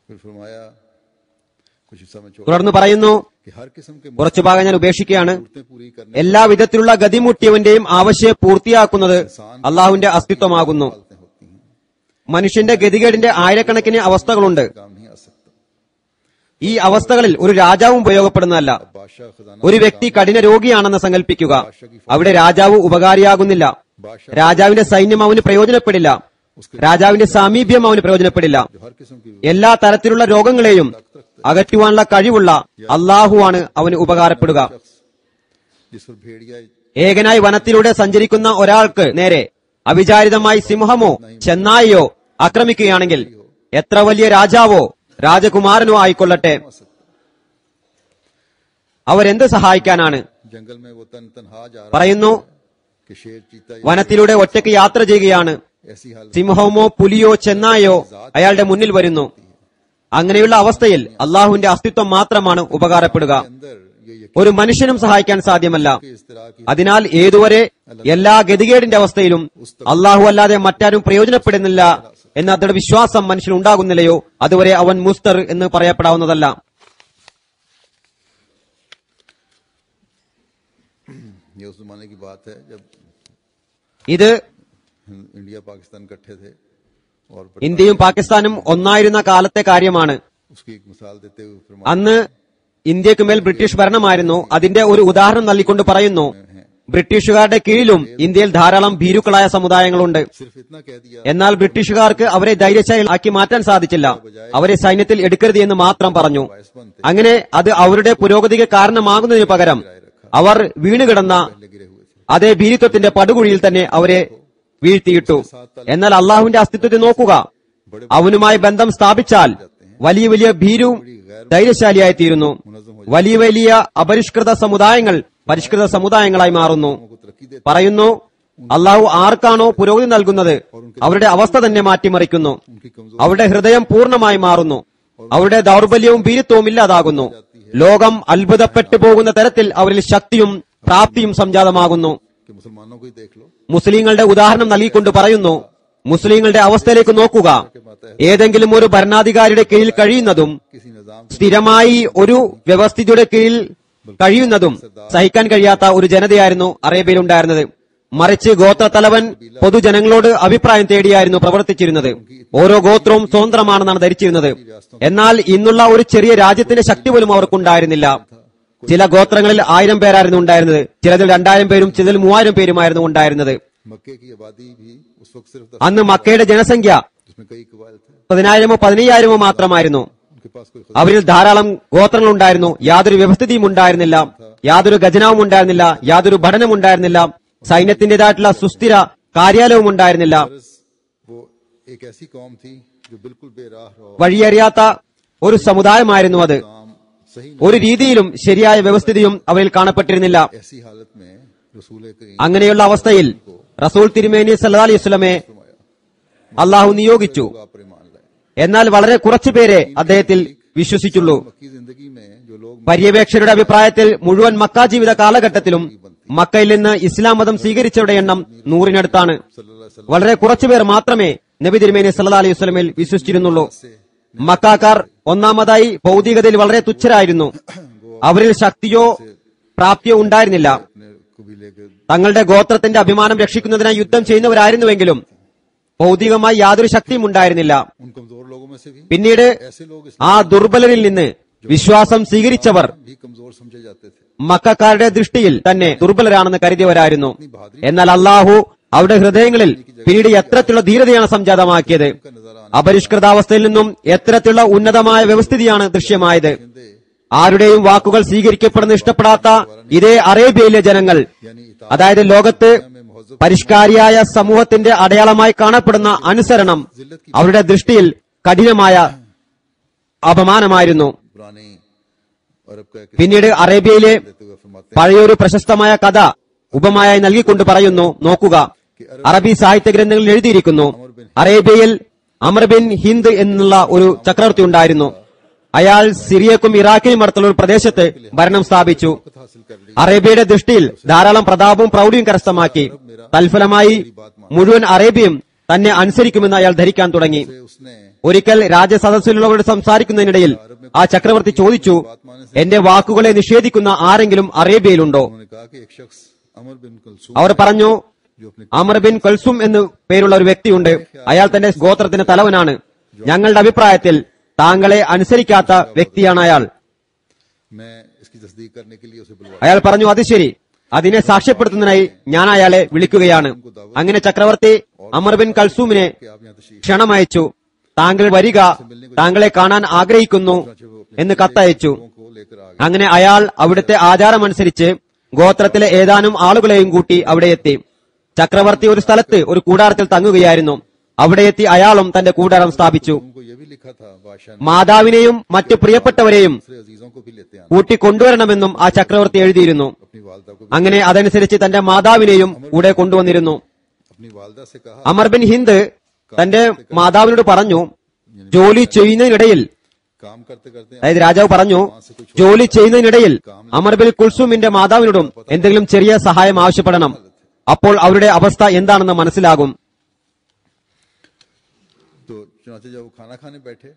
फिर फरमाया कुछ हिस्सा में छोड़ തുടർന്ന് പറയുന്നു, कि हर किस्म के കുറച്ചു ഭാഗം ഞാൻ ഉപേക്ഷിക്കുകയാണ്. मुद्दे पूरी करने എല്ലാ വിധത്തിലുള്ള ഗതിമുട്ടിയവന്റെയും ആവശ്യം പൂർത്തിയാക്കുന്നത് അള്ളാഹുവിന്റെ അസ്തിത്വമാകുന്നു. वाली होती हैं, മനുഷ്യന്റെ ഗതികേടിന്റെ ആയിരക്കണക്കിന് അവസ്ഥകളുണ്ട്. काम नहीं आ सकता। ഈ അവസ്ഥകളിൽ ഒരു രാജാവും ഉപയോഗപ്പെടുന്നതല്ല. बादशाह खजाना ഒരു വ്യക്തി കഠിന രോഗിയാണെന്ന് സങ്കല്പിക്കുക. അവിടെ രാജാവ് ഉപകാരിയാകുന്നില്ല. രാജാവിന്റെ സൈന്യം അവന് പ്രയോജനപ്പെടില്ല. രാജാവിന്റെ സാമീപ്യം അവന് പ്രയോജനപ്പെടില്ല. जो हर किस्म की എല്ലാ തരത്തിലുള്ള രോഗങ്ങളെയും അകറ്റുവാനുള്ള കഴിവുള്ള അള്ളാഹുവാണ് അവന് ഉപകാരപ്പെടുക. जिस पर भेड़िया ഏകനായി വനത്തിലൂടെ സഞ്ചരിക്കുന്ന ഒരാൾക്ക് നേരെ അവിചാരിതമായി സിംഹമോ ചെന്നായിയോ ആക്രമിക്കുകയാണെങ്കിൽ എത്ര വലിയ രാജാവോ രാജകുമാരനോ ആയിക്കൊള്ളട്ടെ, അവരെന്ത് സഹായിക്കാനാണ്? जंगल में वो तनहा जा रहा പറയുന്നു, कि शेर चीता വനത്തിലൂടെ ഒറ്റയ്ക്ക് യാത്ര ചെയ്യുകയാണ്. ऐसी हालत സിംഹമോ പുലിയോ ചെന്നായോ അയാളുടെ മുന്നിൽ വരുന്നു. അങ്ങനെയുള്ള അവസ്ഥയിൽ അള്ളാഹുവിന്റെ അസ്തിത്വം മാത്രമാണ് ഉപകാരപ്പെടുക. अंदर ये ഒരു മനുഷ്യനും സഹായിക്കാൻ സാധ്യമല്ല. इस तरह की അതിനാൽ ഏതുവരെ എല്ലാ ഗതികേടിന്റെ അവസ്ഥയിലും അള്ളാഹു അല്ലാതെ മറ്റാരും പ്രയോജനപ്പെടുന്നില്ല എന്ന ദൃഢവിശ്വാസം മനുഷ്യനുണ്ടാകുന്നില്ലയോ അതുവരെ അവൻ മുസ്തർ എന്ന് പറയപ്പെടാവുന്നതല്ല. ये उस जमाने की बात है जब ഇത് इंडिया पाकिस्तान इकट्ठे थे और ഇന്ത്യയും പാകിസ്ഥാനും ഒന്നായിരുന്ന കാലത്തെ കാര്യമാണ്. उसकी एक मिसाल देते हुए फरमाते അന്ന് ഇന്ത്യക്ക് മേൽ ബ്രിട്ടീഷ് ഭരണമായിരുന്നു. അതിന്റെ ഒരു ഉദാഹരണം നൽകിക്കൊണ്ട് പറയുന്നു, ബ്രിട്ടീഷുകാരുടെ കീഴിലും ഇന്ത്യയിൽ ധാരാളം ഭീരുക്കളായ സമുദായങ്ങളുണ്ട്. सिर्फ इतना कह दिया എന്നാൽ ബ്രിട്ടീഷുകാർക്ക് അവരെ ധൈര്യശാലി ആക്കി മാറ്റാൻ സാധിച്ചില്ല. അവരെ സൈന്യത്തിൽ എടുക്കരുത് എന്ന് മാത്രം പറഞ്ഞു. അങ്ങനെ അത് അവരുടെ പുരോഗതിക്ക് കാരണമാകുന്നതിന് പകരം അവർ വീണുകിടന്ന गिरे हुए थे। അതേ ഭീരുത്വത്തിന്റെ പടുകുഴിയിൽ തന്നെ അവരെ വീഴ്ത്തിയിട്ടു. എന്നാൽ അള്ളാഹുവിന്റെ അസ്തിത്വത്തെ നോക്കുക. അവനുമായി ബന്ധം സ്ഥാപിച്ചാൽ വലിയ വലിയ ഭീരുവും ധൈര്യശാലിയായിത്തീരുന്നു. വലിയ വലിയ അപരിഷ്കൃത സമുദായങ്ങൾ പരിഷ്കൃത സമുദായങ്ങളായി മാറുന്നു. പറയുന്നു, അള്ളാഹു ആർക്കാണോ പുരോഗതി നൽകുന്നത് അവരുടെ അവസ്ഥ തന്നെ മാറ്റിമറിക്കുന്നു. അവരുടെ ഹൃദയം പൂർണ്ണമായി മാറുന്നു. അവരുടെ ദൗർബല്യവും ഭീരുത്വവും ഇല്ലാതാകുന്നു. ലോകം അത്ഭുതപ്പെട്ടു പോകുന്ന തരത്തിൽ അവരിൽ ശക്തിയും പ്രാപ്തിയും സംജാതമാകുന്നു. कि मुसलमानों को ही देख लो, മുസ്ലിങ്ങളുടെ ഉദാഹരണം നൽകിക്കൊണ്ട് പറയുന്നു, മുസ്ലിങ്ങളുടെ അവസ്ഥയിലേക്ക് നോക്കുക. ഏതെങ്കിലും ഒരു ഭരണാധികാരിയുടെ കീഴിൽ കഴിയുന്നതും किसी निजाम സ്ഥിരമായി ഒരു വ്യവസ്ഥിതിയുടെ കീഴിൽ കഴിയുന്നതും സഹിക്കാൻ കഴിയാത്ത ഒരു ജനതയായിരുന്നു അറേബ്യയിൽ ഉണ്ടായിരുന്നത്. മറിച്ച് ഗോത്രത്തലവൻ പൊതുജനങ്ങളോട് അഭിപ്രായം തേടിയായിരുന്നു പ്രവർത്തിച്ചിരുന്നത്. ഓരോ ഗോത്രവും സ്വതന്ത്രമാണെന്നാണ് ധരിച്ചിരുന്നത്. എന്നാൽ ഇന്നുള്ള ഒരു ചെറിയ രാജ്യത്തിന്റെ ശക്തി പോലും അവർക്കുണ്ടായിരുന്നില്ല. ചില ഗോത്രങ്ങളിൽ 1000 പേരായിരുന്നു ഉണ്ടായിരുന്നത്, ചിലതിൽ 2000 പേരും ചിലതിൽ 3000 പേരുമായിരുന്നു ഉണ്ടായിരുന്നത്. मक्के की आबादी भी उस वक्त सिर्फ അന്ന് മക്കയുടെ ജനസംഖ്യ जिसमें कई कबाइल थे, 10,000 15,000 മാത്രമായിരുന്നു. उनके पास कोई അവരിൽ ധാരാളം ഗോത്രങ്ങൾ ഉണ്ടായിരുന്നു. യാതൊരു വ്യവസ്ഥിതിയും ഉണ്ടായിരുന്നില്ല, യാതൊരു ഖജനാവും ഉണ്ടായിരുന്നില്ല, യാതൊരു ഭടനം ഉണ്ടായിരുന്നില്ല, സൈന്യത്തിന്റേതായിട്ടുള്ള സുസ്ഥിര കാര്യാലയവും ഉണ്ടായിരുന്നില്ല. वो एक ऐसी कौम थी जो बिल्कुल बेराह और വഴിയറിയാത്ത ഒരു സമുദായമായിരുന്നു അത്. काम सही ഒരു രീതിയിലും ശരിയായ വ്യവസ്ഥിതിയും അവരിൽ കാണപ്പെട്ടിരുന്നില്ല. ऐसी हालत में रसूल करीम അങ്ങനെയുള്ള അവസ്ഥയിൽ റസൂൽ തിരുമേനി സല്ലല്ലാഹു അലൈഹി വസല്ലമയെ അള്ളാഹു നിയോഗിച്ചു. आप पर ईमान लाए। എന്നാൽ വളരെ കുറച്ചു പേരെ അദ്ദേഹത്തിൽ വിശ്വസിച്ചുള്ളൂ. मक्की जिंदगी में जो लोग പര്യവേക്ഷകരുടെ അഭിപ്രായത്തിൽ മുഴുവൻ മക്ക ജീവിത കാലഘട്ടത്തിലും മക്കയിൽ നിന്ന് ഇസ്ലാം മതം സ്വീകരിച്ചവരുടെ എണ്ണം 100-നടുത്താണ്. വളരെ കുറച്ചുപേർ മാത്രമേ നബി തിരുമേനി സല്ലല്ലാഹു അലൈഹി വസല്ലമയിൽ വിശ്വസിച്ചിരുന്നുള്ളൂ. മക്കാക്കാർ ഒന്നാമതായി ഭൗതികതയിൽ വളരെ തുച്ഛരായിരുന്നു. അവരിൽ ശക്തിയോ പ്രാപ്തിയോ ഉണ്ടായിരുന്നില്ല. अपने कबीले के തങ്ങളുടെ ഗോത്രത്തിന്റെ അഭിമാനം രക്ഷിക്കുന്നതിനായി യുദ്ധം ചെയ്യുന്നവരായിരുന്നുവെങ്കിലും ഭൗതികമായി യാതൊരു ശക്തിയും ഉണ്ടായിരുന്നില്ല. उन कमजोर लोगों में से भी പിന്നീട് ऐसे लोग ആ ദുർബലരിൽ നിന്ന് വിശ്വാസം സ്വീകരിച്ചവർ भी कमजोर समझे जाते थे। മക്കക്കാരുടെ ദൃഷ്ടിയിൽ തന്നെ ദുർബലരാണെന്ന് കരുതിയവരായിരുന്നു. എന്നാൽ അള്ളാഹു അവരുടെ ഹൃദയങ്ങളിൽ പിന്നീട് എത്തരത്തിലുള്ള ധീരതയാണ് സംജാതമാക്കിയത്. അപരിഷ്കൃതാവസ്ഥയിൽ നിന്നും എത്തരത്തിലുള്ള ഉന്നതമായ വ്യവസ്ഥിതിയാണ് ദൃശ്യമായത്. ആരുടെയും വാക്കുകൾ സ്വീകരിക്കപ്പെടുന്ന ഇഷ്ടപ്പെടാത്ത ഇതേ അറേബ്യയിലെ ജനങ്ങൾ, അതായത് ലോകത്ത് പരിഷ്കാരിയായ സമൂഹത്തിന്റെ അടയാളമായി കാണപ്പെടുന്ന അനുസരണം അവരുടെ ദൃഷ്ടിയിൽ കഠിനമായ അപമാനമായിരുന്നു. पुरानी अरब का एक പിന്നീട് അറേബ്യയിലെ देते हुए फरमाते പഴയൊരു പ്രശസ്തമായ കഥ ഉപമയായി നൽകിക്കൊണ്ട് പറയുന്നു, നോക്കുക. അറബി സാഹിത്യ ഗ്രന്ഥങ്ങളിൽ എഴുതിയിരിക്കുന്നു, അറേബ്യയിൽ അമർ ബിൻ ഹിന്ദ് എന്നുള്ള ഒരു ചക്രവർത്തി ഉണ്ടായിരുന്നു. അയാൾ സിറിയക്കും ഇറാഖിനും അടുത്തുള്ള ഒരു പ്രദേശത്ത് ഭരണം സ്ഥാപിച്ചു. हैं हासिल कर ली। അറേബ്യയുടെ ദൃഷ്ടിയിൽ ധാരാളം പ്രതാപവും പ്രൗഢിയും കരസ്ഥമാക്കി. തൽഫലമായി മുഴുവൻ അറേബ്യയും തന്നെ അനുസരിക്കുമെന്ന് അയാൾ ധരിക്കാൻ തുടങ്ങി. उसने ഒരിക്കൽ രാജസദസ്സിലുള്ളവരോട് സംസാരിക്കുന്നതിനിടയിൽ ആ ചക്രവർത്തി ചോദിച്ചു, എന്റെ വാക്കുകളെ നിഷേധിക്കുന്ന ആരെങ്കിലും അറേബ്യയിലുണ്ടോ? उन्होंने कहा कि एक शख्स अमर बिन कुलसूम അവർ പറഞ്ഞു, जो अपने അമർ ബിൻ കൽസും എന്ന് പേരുള്ള ഒരു വ്യക്തിയുണ്ട്. അയാൾ തന്റെ ഗോത്രത്തിന്റെ തലവനാണ്. ഞങ്ങളുടെ അഭിപ്രായത്തിൽ താങ്കളെ അനുസരിക്കാത്ത വ്യക്തിയാണ് അയാൾ. मैं इसकी तस्दीक करने के लिए उसे बुलवाया। അയാൾ പറഞ്ഞു, അത് ശരി, അതിനെ സാക്ഷ്യപ്പെടുത്തുന്നതിനായി ഞാൻ അയാളെ വിളിക്കുകയാണ്. അങ്ങനെ ചക്രവർത്തി അമർ ബിൻ കൽസൂമിനെ कि आप यहाँ तशरीफ ക്ഷണമയച്ചു. താങ്കൾ വരിക, താങ്കളെ കാണാൻ ആഗ്രഹിക്കുന്നു എന്ന് കത്തയച്ചു. को लेकर आ गए। അങ്ങനെ അയാൾ അവിടുത്തെ ആചാരമനുസരിച്ച് ഗോത്രത്തിലെ ഏതാനും ആളുകളെയും കൂട്ടി അവിടെ എത്തി. ചക്രവർത്തി ഒരു സ്ഥലത്ത് ഒരു കൂടാരത്തിൽ തങ്ങുകയായിരുന്നു. അവിടെ എത്തി അയാളും തന്റെ കൂടാരം സ്ഥാപിച്ചു. उनको ये भी लिखा था बादशाह ने മാതാവിനെയും മറ്റു പ്രിയപ്പെട്ടവരെയും दूसरे अजीजों को भी लेते आना, കൂട്ടിക്കൊണ്ടുവരണമെന്നും ആ ചക്രവർത്തി എഴുതിയിരുന്നു. अपनी वालदा को भी। അങ്ങനെ അതനുസരിച്ച് തന്റെ മാതാവിനെയും കൂടെ കൊണ്ടുവന്നിരുന്നു. अपनी वालदा से कहा അമർ ബിൻ ഹിന്ദ് തന്റെ മാതാവിനോട് പറഞ്ഞു, ജോലി ചെയ്യുന്നതിനിടയിൽ, काम करते करते അതായത് രാജാവ് പറഞ്ഞു, ജോലി ചെയ്യുന്നതിനിടയിൽ അമർ ബിൻ കുൽസൂമിന്റെ മാതാവിനോടും എന്തെങ്കിലും ചെറിയ സഹായം ആവശ്യപ്പെടണം. അപ്പോൾ അവരുടെ അവസ്ഥ എന്താണെന്ന് മനസ്സിലാകും. तो चुनाचे जब वो खाना खाने बैठे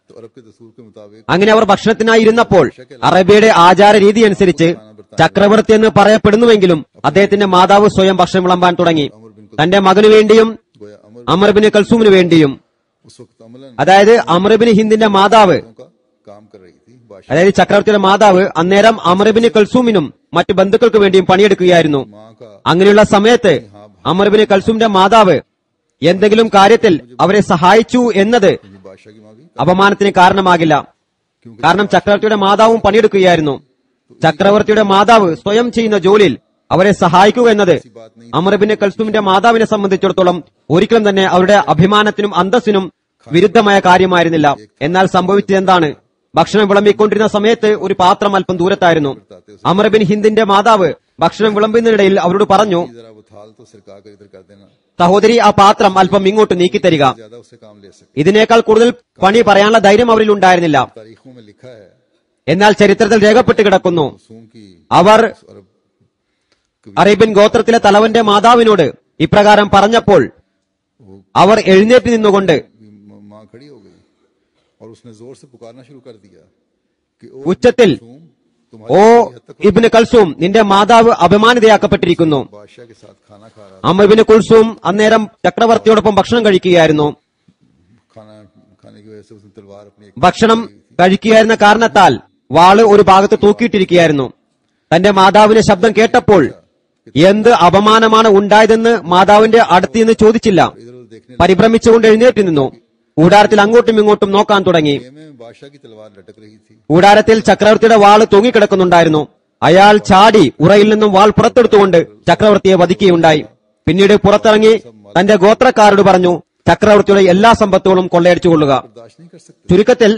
तो अरब के दस्तूर के मुताबिक അങ്ങനെ അവർ ഭക്ഷണത്തിനായി ഇരുന്നപ്പോൾ അറബിയുടെ ആചാര രീതി അനുസരിച്ച് ചക്രവർത്തി എന്ന് പറയപ്പെടുന്നുവെങ്കിലും അദ്ദേഹത്തിന്റെ മാതാവ് സ്വയം ഭക്ഷണം വിളമ്പാൻ തുടങ്ങി. തന്റെ മകനു വേണ്ടിയും गोया अमर അമർ ബിൻ കൽസൂമിന് വേണ്ടിയും. उस वक्त अमलन അതായത് അമർ ബിൻ ഹിന്ദിന്റെ മാതാവ്, का काम कर रही थी। बादशाह അതായത് ചക്രവർത്തിയുടെ മാതാവ് അന്നേരം അമർ ബിൻ കൽസൂമിനും മറ്റു ബന്ധുക്കൾക്ക് വേണ്ടിയും പണിയെടുക്കുകയായിരുന്നു. माँ का അങ്ങനെയുള്ള സമയത്ത് അമർ ബിൻ കൽസൂമിന്റെ മാതാവ് എന്തെങ്കിലും കാര്യത്തിൽ അവരെ സഹായിച്ചു എന്നത് बादशाह की माँ भी, അപമാനത്തിന് കാരണമാകില്ല. കാരണം ചക്രവർത്തിയുടെ മാതാവും പണിയെടുക്കുകയായിരുന്നു. ചക്രവർത്തിയുടെ മാതാവ് സ്വയം ചെയ്യുന്ന ജോലിയിൽ അവരെ സഹായിക്കുക എന്നത് അമർബിന് കൽസൂമിന്റെ മാതാവിനെ സംബന്ധിച്ചിടത്തോളം ഒരിക്കലും തന്നെ അവരുടെ അഭിമാനത്തിനും അന്തസ്സിനും വിരുദ്ധമായ കാര്യമായിരുന്നില്ല. എന്നാൽ സംഭവിച്ചത് എന്താണ്? ഭക്ഷണം വിളമ്പിക്കൊണ്ടിരുന്ന സമയത്ത് ഒരു പാത്രം അല്പം ദൂരത്തായിരുന്നു. അമർബിൻ ഹിന്ദിന്റെ മാതാവ് ഭക്ഷണം വിളമ്പുന്നതിനിടയിൽ അവരോട് പറഞ്ഞു, जरा वो थाल तो सरका कर इधर कर देना, സഹോദരി, ആ പാത്രം അല്പം ഇങ്ങോട്ട് നീക്കിത്തരിക. ज्यादा उससे काम ले सकते। ഇതിനേക്കാൾ കൂടുതൽ പണി പറയാനുള്ള ധൈര്യം അവരിൽ ഉണ്ടായിരുന്നില്ല. तारीखों में लिखा है എന്നാൽ ചരിത്രത്തിൽ രേഖപ്പെട്ട് കിടക്കുന്നു, रसूम की അവർ अरब അറേബ്യൻ ഗോത്രത്തിലെ തലവന്റെ മാതാവിനോട് ഇപ്രകാരം പറഞ്ഞപ്പോൾ അവർ എഴുന്നേറ്റ് നിന്നുകൊണ്ട് माँ खड़ी हो गई और उसने जोर से पुकारना शुरू कर दिया कि ओ ഉച്ചത്തിൽ, रसूम, ഓ ഇബ്നു കൽസൂം, നിന്റെ മാതാവ് അപമാനിതയാക്കപ്പെട്ടിരിക്കുന്നു. बादशाह के साथ खाना खा रहा അമ്മ ഇബ്നു കുൽസൂം അന്നേരം ചക്രവർത്തിയോടൊപ്പം ഭക്ഷണം കഴിക്കുകയായിരുന്നു. खाना खाने की वजह से उसने तलवार अपनी एक ഭക്ഷണം കഴിക്കുകയായിരുന്ന കാരണത്താൽ വാള് ഒരു ഭാഗത്ത് തൂക്കിയിട്ടിരിക്കുകയായിരുന്നു. തന്റെ മാതാവിന്റെ ശബ്ദം കേട്ടപ്പോൾ എന്ത് അപമാനമാണ് ഉണ്ടായതെന്ന് മാതാവിന്റെ അടുത്ത് നിന്ന് ചോദിച്ചില്ല. इधर उधर देखने പരിഭ്രമിച്ചുകൊണ്ട് എഴുന്നേറ്റ് നിന്നു. കൂടാരത്തിൽ അങ്ങോട്ടും ഇങ്ങോട്ടും നോക്കാൻ തുടങ്ങി. में बादशाह की तलवार लटक रही थी। കൂടാരത്തിൽ ചക്രവർത്തിയുടെ വാള് തൂങ്ങിക്കിടക്കുന്നുണ്ടായിരുന്നു. അയാൾ ചാടി ഉറയിൽ നിന്നും വാൾ പുറത്തെടുത്തുകൊണ്ട് ചക്രവർത്തിയെ വധിക്കുകയുണ്ടായി. പിന്നീട് പുറത്തിറങ്ങി തന്റെ ഗോത്രക്കാരോട് പറഞ്ഞു, ചക്രവർത്തിയുടെ എല്ലാ സമ്പത്തുകളും കൊള്ളയടിച്ചുകൊള്ളുക. बर्दाश्त नहीं कर सकते, ചുരുക്കത്തിൽ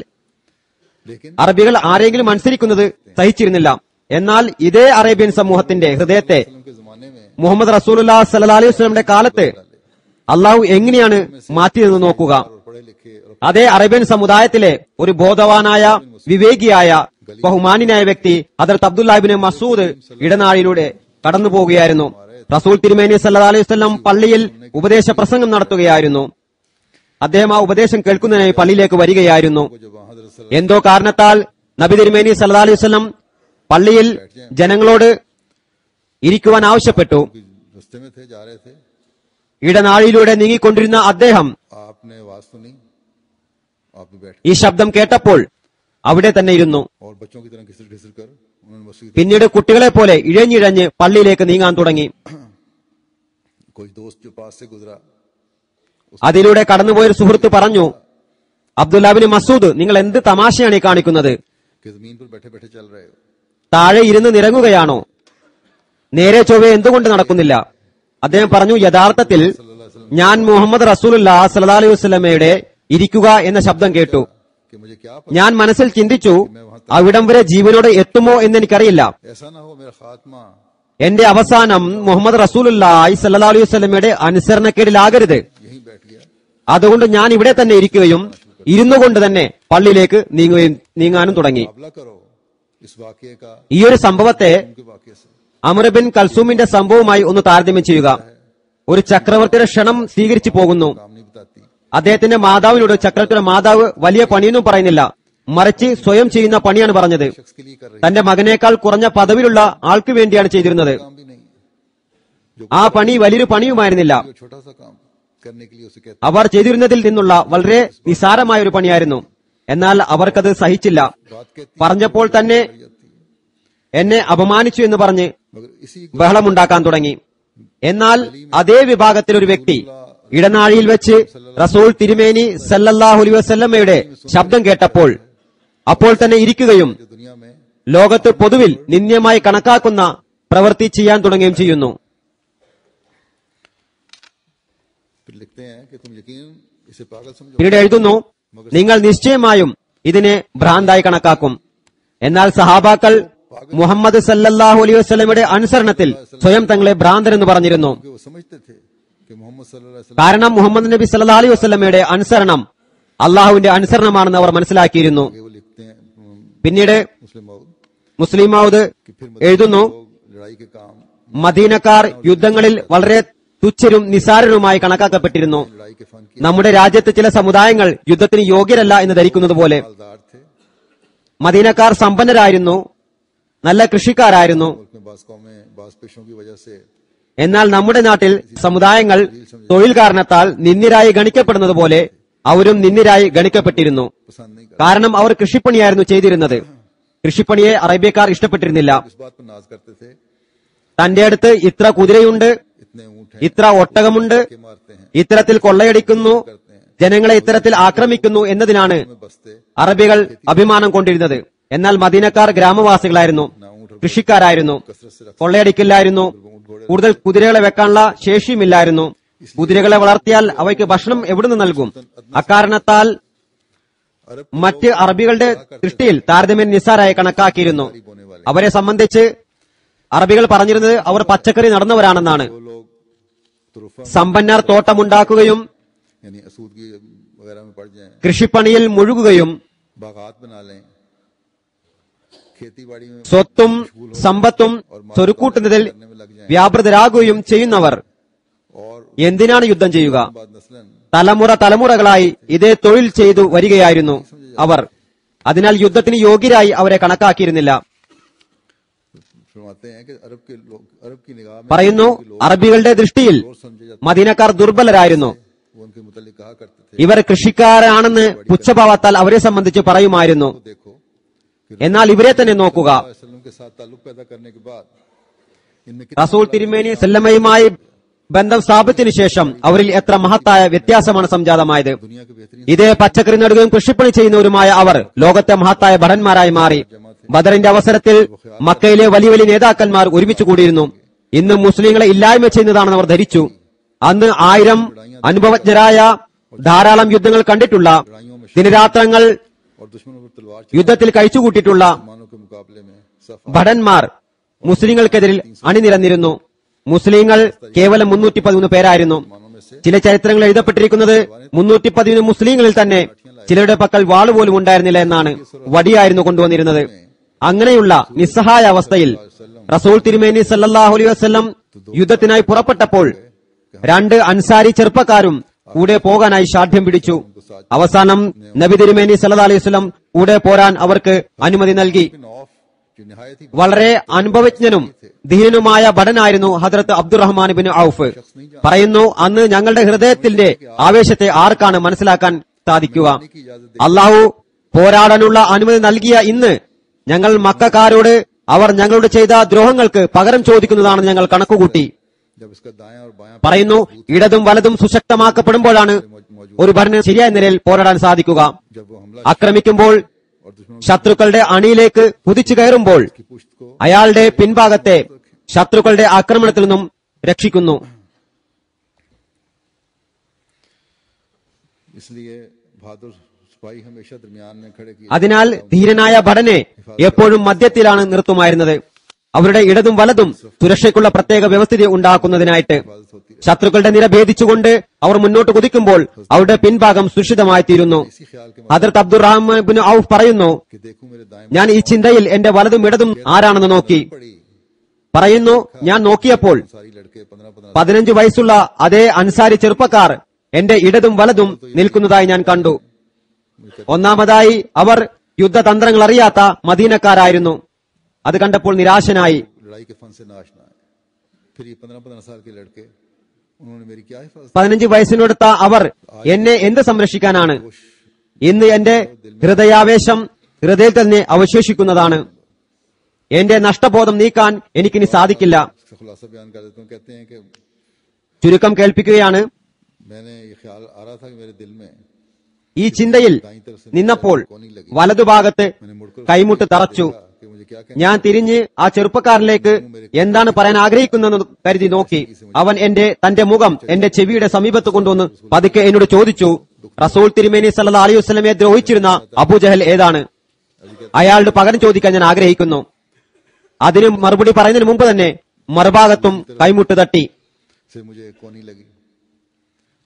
लेकिन അറബികൾ ആരെങ്കിലും അനുസരിക്കുന്നത് സഹിച്ചിരുന്നില്ല. എന്നാൽ ഇതേ അറേബ്യൻ സമൂഹത്തിന്റെ ഹൃദയത്തെ वसल्लम के जमाने में മുഹമ്മദ് റസൂലുള്ളാഹി സ്വല്ലല്ലാഹു അലൈഹി വസല്ലമയുടെ കാലത്ത് അള്ളാഹു എങ്ങനെയാണ് മാറ്റിയതെന്ന് നോക്കുക. और पढ़े लिखे और അതേ അറേബ്യൻ സമുദായത്തിലെ ഒരു ബോധവാനായ വിവേകിയായ ബഹുമാന്യനായ വ്യക്തി ഹദരത്ത് അബ്ദുല്ലാഹിബ്നു മസൂദ് ഇടനാഴിയിലൂടെ കടന്നു പോവുകയായിരുന്നു. റസൂൽ തിരുമേനി സല്ലല്ലാഹു അലൈഹി വസല്ലം പള്ളിയിൽ ഉപദേശ പ്രസംഗം നടത്തുകയായിരുന്നു. അദ്ദേഹം ആ ഉപദേശം കേൾക്കുന്നതിനായി പള്ളിയിലേക്ക് വരികയായിരുന്നു. जब वहां हज़रत എന്തോ കാരണത്താൽ നബി തിരുമേനി സല്ലല്ലാഹു അലൈഹി വസല്ലം പള്ളിയിൽ ജനങ്ങളോട് ഇരിക്കുവാൻ ആവശ്യപ്പെട്ടു. रस्ते में थे, जा रहे थे, ഇടനാഴിയിലൂടെ നീങ്ങിക്കൊണ്ടിരുന്ന അദ്ദേഹം आपने आवाज सुनी, आप भी बैठ ഈ ശബ്ദം കേട്ടപ്പോൾ അവിടെ തന്നെ ഇരുന്നു. और बच्चों की तरह घिसर घिसर कर उन्होंने मस्जिद പിന്നീട് കുട്ടികളെ പോലെ ഇഴഞ്ഞിഴഞ്ഞ് പള്ളിയിലേക്ക് നീങ്ങാൻ തുടങ്ങി. कोई दोस्त जो पास से गुजरा, അതിലൂടെ കടന്നുപോയൊരു സുഹൃത്ത് പറഞ്ഞു, അബ്ദുല്ലാഹിബ്നു മസൂദ്, നിങ്ങൾ എന്ത് തമാശയാണ് ഈ കാണിക്കുന്നത്? कि जमीन पर बैठे बैठे चल रहे हो, താഴെ ഇരുന്ന് നിരങ്ങുകയാണോ? നേരെ ചൊവ്വെ എന്തുകൊണ്ട് നടക്കുന്നില്ല? അദ്ദേഹം പറഞ്ഞു, യഥാർത്ഥത്തിൽ ഞാൻ മുഹമ്മദ് റസൂലുള്ളാഹി സ്വല്ലല്ലാഹു അലൈഹി വസല്ലമയുടെ ഇരിക്കുക എന്ന ശബ്ദം കേട്ടു. कि मुझे क्या ഞാൻ മനസ്സിൽ ചിന്തിച്ചു, അവിടം വരെ ജീവനോടെ എത്തുമോ എന്ന് എനിക്കറിയില്ല. ऐसा ना हो मेरा खात्मा എന്റെ അവസാനം മുഹമ്മദ് റസൂലുള്ളാഹി സ്വല്ലല്ലാഹു അലൈഹി വസല്ലമയുടെ അനുസരണക്കേടിലാകരുത്. यहीं बैठ गया। അതുകൊണ്ട് ഞാൻ ഇവിടെ തന്നെ ഇരിക്കുകയും ഇരുന്നു കൊണ്ട് തന്നെ പള്ളിയിലേക്ക് നീങ്ങാനും തുടങ്ങി. मुकाबला करो इस वाकये का ഈ ഒരു സംഭവത്തെ उनके वाकये से। അമർ ബിൻ കൽസൂമിന്റെ സംഭവവുമായി ഒന്ന് താരതമ്യം ചെയ്യുക. ഒരു ചക്രവർത്തിയുടെ ക്ഷണം സ്വീകരിച്ചു പോകുന്നു. काम नहीं बताती, അദ്ദേഹത്തിന്റെ മാതാവിനോട് ചക്രവർത്തിയുടെ മാതാവ് വലിയ പണിയൊന്നും പറയുന്നില്ല, മറിച്ച് സ്വയം ചെയ്യുന്ന പണിയാണ് പറഞ്ഞത്. शख्स के लिए कर रही തന്റെ മകനേക്കാൾ കുറഞ്ഞ പദവിയിലുള്ള ആൾക്ക് വേണ്ടിയാണ് ചെയ്തിരുന്നത്. काम भी नहीं, ആ പണി വലിയൊരു പണിയുമായിരുന്നില്ല. जो छोटा सा काम करने के लिए उसे कहते അവർ ചെയ്തിരുന്നതിൽ നിന്നുള്ള വളരെ നിസാരമായ ഒരു പണിയായിരുന്നു. എന്നാൽ അവർക്കത് സഹിച്ചില്ല. बात कहती പറഞ്ഞപ്പോൾ തന്നെ जाती है। എന്നെ അപമാനിച്ചു എന്ന് പറഞ്ഞ് मगर इसी ബഹളമുണ്ടാക്കാൻ തുടങ്ങി. എന്നാൽ അതേ വിഭാഗത്തിൽ ഒരു വ്യക്തി ഇടനാഴിയിൽ വെച്ച് റസൂൽ തിരുമേനി സല്ലല്ലാഹു അലൈഹി വസല്ലമയുടെ ശബ്ദം കേട്ടപ്പോൾ അപ്പോൾ തന്നെ ഇരിക്കുകയും जो दुनिया में ലോകത്ത് പൊതുവിൽ നിന്ദ്യമായി കണക്കാക്കുന്ന പ്രവൃത്തി ചെയ്യാൻ തുടങ്ങുകയും ചെയ്യുന്നു. फिर लिखते हैं कि तुम यकीन इसे पागल समझो, പിന്നീട് എഴുതുന്നു, നിങ്ങൾ നിശ്ചയമായും ഇതിനെ ഭ്രാന്തായി കണക്കാക്കും. എന്നാൽ സഹാബാക്കൾ മുഹമ്മദ് സല്ലല്ലാഹു അലൈഹി വസല്ലമയുടെ അനുസരണത്തിൽ സ്വയം തങ്ങളെ ഭ്രാന്തർ എന്ന് പറഞ്ഞിരുന്നു. क्योंकि वो समझते थे कि मोहम्मद सल्लल्लाहु अलैहि वसल्लम കാരണം മുഹമ്മദ് നബി സല്ലല്ലാഹു അലൈഹി വസല്ലമയുടെ അനുസരണം അള്ളാഹുവിന്റെ അനുസരണമാണെന്ന് അവർ മനസ്സിലാക്കിയിരുന്നു. के वो लिखते हैं പിന്നീട് मुस्लिम मौद മുസ്ലിം മൗദ് कि फिर എഴുതുന്നു, लड़ाई के काम, മദീനക്കാർ യുദ്ധങ്ങളിൽ വളരെ തുച്ഛരും നിസാരരുമായി കണക്കാക്കപ്പെട്ടിരുന്നു. लड़ाई के फन की നമ്മുടെ राജ്യത്ത് ചില സമുദായങ്ങൾ യുദ്ധത്തിന് യോഗ്യരല്ല എന്ന് ധരിക്കുന്നത് പോലെ मालदार थे। മദീനക്കാർ സമ്പന്നരായിരുന്നു, നല്ല കൃഷിക്കാരായിരുന്നു. मुल्क में बास कौमें बास पेशों की वजह से എന്നാൽ നമ്മുടെ നാട്ടിൽ സമുദായങ്ങൾ തൊഴിൽ കാരണത്താൽ നിന്ദ്യരായി ഗണിക്കപ്പെടുന്നത് പോലെ അവരും നിന്ദ്യരായി ഗണിക്കപ്പെട്ടിരുന്നു. पसंद नहीं करते, കാരണം അവർ കൃഷിപ്പണിയായിരുന്നു ചെയ്തിരുന്നത്. കൃഷിപ്പണിയെ അറേബ്യക്കാർ ഇഷ്ടപ്പെട്ടിരുന്നില്ല. इस बात पर नाज करते थे, തന്റെ അടുത്ത് ഇത്ര കുതിരയുണ്ട്, इतने ऊंट हैं ഇത്ര ഒട്ടകമുണ്ട്, के मारते हैं, ഇത്തരത്തിൽ കൊള്ളയടിക്കുന്നു, करते हैं, ജനങ്ങളെ ഇത്തരത്തിൽ ആക്രമിക്കുന്നു എന്നതിനാണ് में बसते അറബികൾ അഭിമാനം കൊണ്ടിരുന്നത്. എന്നാൽ മദീനക്കാർ ഗ്രാമവാസികളായിരുന്നു. കൃഷിക്കാരായിരുന്നു. കൊള്ളയടിക്കില്ലായിരുന്നു. കൂടുതൽ കുതിരകളെ വെക്കാനുള്ള ശേഷിയുമില്ലായിരുന്നു. കുതിരകളെ വളർത്തിയാൽ അവയ്ക്ക് ഭക്ഷണം എവിടുന്ന് നൽകും? അക്കാരണത്താൽ മറ്റ് അറബികളുടെ ദൃഷ്ടിയിൽ താരതമ്യം നിസ്സാരായി കണക്കാക്കിയിരുന്നു. അവരെ സംബന്ധിച്ച് അറബികൾ പറഞ്ഞിരുന്നത് അവർ പച്ചക്കറി നടന്നവരാണെന്നാണ്. वो लोग तुरुफा സമ്പന്നർ തോട്ടമുണ്ടാക്കുകയും यानी असूदगी वगैरह में पड़ जाएं, കൃഷിപ്പണിയിൽ മുഴുകുകയും बागात बना लें, खेती बाड़ी में സ്വത്തും സമ്പത്തും സ്വരുക്കൂട്ടുന്നതിൽ വ്യാപൃതരാകുകയും ചെയ്യുന്നവർ और എന്തിനാണ് യുദ്ധം ചെയ്യുക? बाद नस्लन തലമുറകളായി ഇതേ തൊഴിൽ ചെയ്തു വരികയായിരുന്നു അവർ. അതിനാൽ യുദ്ധത്തിന് യോഗ്യരായി അവരെ കണക്കാക്കിയിരുന്നില്ല. फरमाते हैं कि अरब के लोग अरब की निगाह में പറയുന്നു, അറബികളുടെ ദൃഷ്ടിയിൽ और समझे जाते മദീനക്കാർ ദുർബലരായിരുന്നു. हैं, वो उनके मुतालिक कहा करते थे। ഇവർ കൃഷിക്കാരാണെന്ന് പുച്ഛഭാവത്താൽ അവരെ സംബന്ധിച്ച് പറയുമായിരുന്നു. तो देखो कि എന്നാൽ इवരെ തന്നെ നോക്കുക. वसल्लम के साथ ताल्लुक पैदा करने के बाद इनमें റസൂൽ തിരുമേനി സല്ലമയുമായി ബന്ധം സ്ഥാപിച്ചതിനു ശേഷം അവരിൽ എത്ര മഹത്തായ വ്യത്യാസമാണ് സംജാതമായത്. दुनिया के बेहतरीन ഇതേ പച്ചക്കറി നടുകയും കൃഷിപ്പണി ചെയ്യുന്നവരുമായ അവർ ലോകത്തെ മഹത്തായ ഭടന്മാരായി മാറി. ബദറിന്റെ അവസരത്തിൽ മക്കയിലെ വലിയ വലിയ നേതാക്കന്മാർ ഒരുമിച്ച് കൂടിയിരുന്നു. ഇന്ന് മുസ്ലിങ്ങളെ ഇല്ലായ്മ ചെയ്യുന്നതാണെന്ന് അവർ ധരിച്ചു. അന്ന് 1000 അനുഭവജ്ഞരായ ധാരാളം യുദ്ധങ്ങൾ കണ്ടിട്ടുള്ള, ദിനരാത്രങ്ങൾ और दुश्मनों पर तलवार യുദ്ധത്തിൽ കഴിച്ചുകൂട്ടിയിട്ടുള്ള चलानों के मुकाबले में सफा ഭടന്മാർ മുസ്ലിങ്ങൾക്കെതിരിൽ അണിനിരന്നിരുന്നു. മുസ്ലിങ്ങൾ കേവലം 313 പേരായിരുന്നു. मानों में से ചില ചരിത്രങ്ങൾ എഴുതപ്പെട്ടിരിക്കുന്നത് 313 മുസ്ലിങ്ങളിൽ തന്നെ ചിലരുടെ പക്കൽ വാള് പോലും ഉണ്ടായിരുന്നില്ല എന്നാണ്. വടിയായിരുന്നു കൊണ്ടുവന്നിരുന്നത്. അങ്ങനെയുള്ള നിസ്സഹായ അവസ്ഥയിൽ റസൂൽ തിരുമേനി സല്ലല്ലാഹു അലൈഹി വസല്ലം യുദ്ധത്തിനായി പുറപ്പെട്ടപ്പോൾ 2 അൻസാരി ചെറുപ്പക്കാരും കൂടെ പോകാനായി ശാഠ്യം പിടിച്ചു. അവസാനം നബി തിരുമേനി സല്ലല്ലാഹു അലൈഹി വസല്ലം കൂടെ പോരാൻ അവർക്ക് അനുമതി നൽകി. नौफ जो निहायत ही വളരെ അനുഭവജ്ഞനും ധീരനുമായ ഭടനായിരുന്നു ഹദ്രത്ത് അബ്ദുറഹ്മാൻ ബിൻ ഔഫ്. പറയുന്നു, അന്ന് ഞങ്ങളുടെ ഹൃദയത്തിന്റെ ആവേശത്തെ ആർക്കാണ് മനസ്സിലാക്കാൻ സാധിക്കുക? അള്ളാഹു പോരാടാനുള്ള അനുമതി നൽകിയ ഇന്ന് ഞങ്ങൾ മക്കക്കാരോട് അവർ ഞങ്ങളോട് ചെയ്ത ദ്രോഹങ്ങൾക്ക് പകരം ചോദിക്കുന്നതാണെന്ന് ഞങ്ങൾ കണക്കുകൂട്ടി. जब इसका दायां और बायां പറയുന്നു, ഇടതും വലതും സുശക്തമാക്കപ്പെടുമ്പോഴാണ് ഒരു ഭടന് ശരിയായ നിലയിൽ പോരാടാൻ സാധിക്കുക. जब वो हमला ആക്രമിക്കുമ്പോൾ और दुश्मनों ശത്രുക്കളുടെ അണിയിലേക്ക് കുതിച്ചു കയറുമ്പോൾ की पुश्त को അയാളുടെ പിൻഭാഗത്തെ ശത്രുക്കളുടെ ആക്രമണത്തിൽ നിന്നും രക്ഷിക്കുന്നു. इसलिए बहादुर सिपाही हमेशा दरमियान में खड़े किए അതിനാൽ ധീരനായ ഭടനെ എപ്പോഴും മധ്യത്തിലാണ് നിർത്തുമായിരുന്നത്. അവരുടെ ഇടതും വലതും സുരക്ഷയ്ക്കുള്ള പ്രത്യേക വ്യവസ്ഥിതി ഉണ്ടാക്കുന്നതിനായിട്ട്. ശത്രുക്കളുടെ നിര ഭേദിച്ചുകൊണ്ട് അവർ മുന്നോട്ട് കുതിക്കുമ്പോൾ അവരുടെ പിൻഭാഗം സുരക്ഷിതമായി തീരുന്നു. इसी ख्याल के ഹദ്രത്ത് അബ്ദുറഹ്മാൻ ബിൻ ഔഫ് പറയുന്നു, कि देखूं मेरे दाएं ഞാൻ ഈ ചിന്തയിൽ എന്റെ വലതും ഇടതും ആരാണെന്ന് നോക്കി. पड़ी പറയുന്നു, ഞാൻ നോക്കിയപ്പോൾ सारी लड़के 15-15 15 വയസ്സുള്ള അതേ അൻസാരി ചെറുപ്പക്കാർ എന്റെ ഇടതും വലതും നിൽക്കുന്നതായി ഞാൻ കണ്ടു. ഒന്നാമതായി അവർ യുദ്ധതന്ത്രങ്ങൾ അറിയാത്ത മദീനക്കാരായിരുന്നു. അത് കണ്ടപ്പോൾ നിരാശനായി. लड़ाई के फन से नाशना है। फिर ये 15-15 साल के लड़के उन्होंने मेरी क्या हिफाजत 15 വയസ്സിനടുത്ത അവർ എന്നെ എന്ത് സംരക്ഷിക്കാനാണ്? ഇന്ന് എന്റെ ഹൃദയാവേശം ഹൃദയത്തിൽ തന്നെ അവശേഷിക്കുന്നതാണ്. എന്റെ നഷ്ടബോധം നീക്കാൻ എനിക്കിനി സാധിക്കില്ല. इसका खुलासा बयान कर देता हूँ। कहते हैं कि ചുരുക്കം കേൾപ്പിക്കുകയാണ്. मैंने ये ख्याल आ रहा था कि मेरे दिल में ഈ ചിന്തയിൽ നിന്നപ്പോൾ വലതുഭാഗത്ത് കൈമുട്ട് തറച്ചു. कि मुझे क्या ഞാൻ തിരിഞ്ഞ് ആ ചെറുപ്പക്കാരനിലേക്ക് എന്താണ് പറയാൻ ആഗ്രഹിക്കുന്നതെന്ന് കരുതി നോക്കി. അവൻ തന്റെ മുഖം എന്റെ ചെവിയുടെ സമീപത്ത് കൊണ്ടുവന്ന് പതുക്കെ എന്നോട് ചോദിച്ചു, റസൂൽ തിരുമേനി സല്ലല്ലാഹു അലൈഹി വസല്ലമയെ ദ്രോഹിച്ചിരുന്ന അബൂജഹൽ ഏതാണ്? അയാളുടെ പകരം ചോദിക്കാൻ ഞാൻ ആഗ്രഹിക്കുന്നു. അതിന് മറുപടി പറയുന്നതിന് മുമ്പ് തന്നെ മറുഭാഗത്തും കൈമുട്ട് തട്ടി. से मुझे कोनी लगी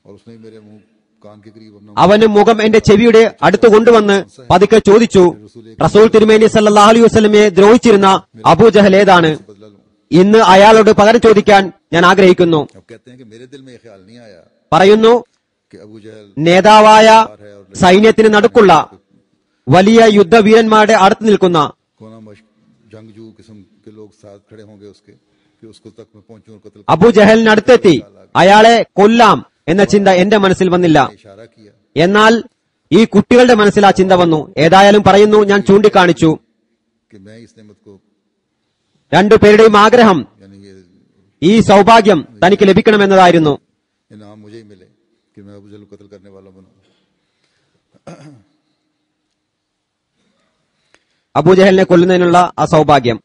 और उसने मेरे मुंह कान के करीब अपना അവന് മുഖം എന്റെ ചെവിയുടെ അടുത്ത് കൊണ്ടുവന്ന് പതുക്കെ ചോദിച്ചു, റസൂൽ തിരുമേനി സല്ലല്ലാഹു അലൈഹി വസല്ലമയെ ദ്രോഹിച്ചിരുന്ന അബൂജഹൽ ഏതാണ്? बदला लूं। ഇന്ന് അയാളോട് പകരം ചോദിക്കാൻ ഞാൻ ആഗ്രഹിക്കുന്നു. अब कहते हैं कि मेरे दिल में ये ख्याल नहीं आया പറയുന്നു, कि अबू जहल നേതാവായ സൈന്യത്തിന് നടുക്കുള്ള വലിയ യുദ്ധവീരന്മാരുടെ അടുത്ത് നിൽക്കുന്ന कोना मश जंगजू किस्म के लोग साथ खड़े होंगे उसके कि उसको तक मैं पहुंचूं और कत्ल അബൂജഹലിനടുത്തെത്തി അയാളെ കൊല്ലാം എന്ന ചിന്ത എന്റെ മനസ്സിൽ വന്നില്ല. इशारा किया എന്നാൽ ഈ കുട്ടികളുടെ മനസ്സിൽ ആ ചിന്ത വന്നു. ഏതായാലും പറയുന്നു, ഞാൻ ചൂണ്ടിക്കാണിച്ചു. कि मैं इस नेमत को 2 പേരുടെയും ആഗ്രഹം यानी ये ഈ സൗഭാഗ്യം തനിക്ക് ലഭിക്കണമെന്നതായിരുന്നു. इनाम मुझे ही मिले कि मैं अबू जहल को कत्ल करने वाला बनूं। അബൂജഹലിനെ കൊല്ലുന്നതിനുള്ള ആ സൗഭാഗ്യം.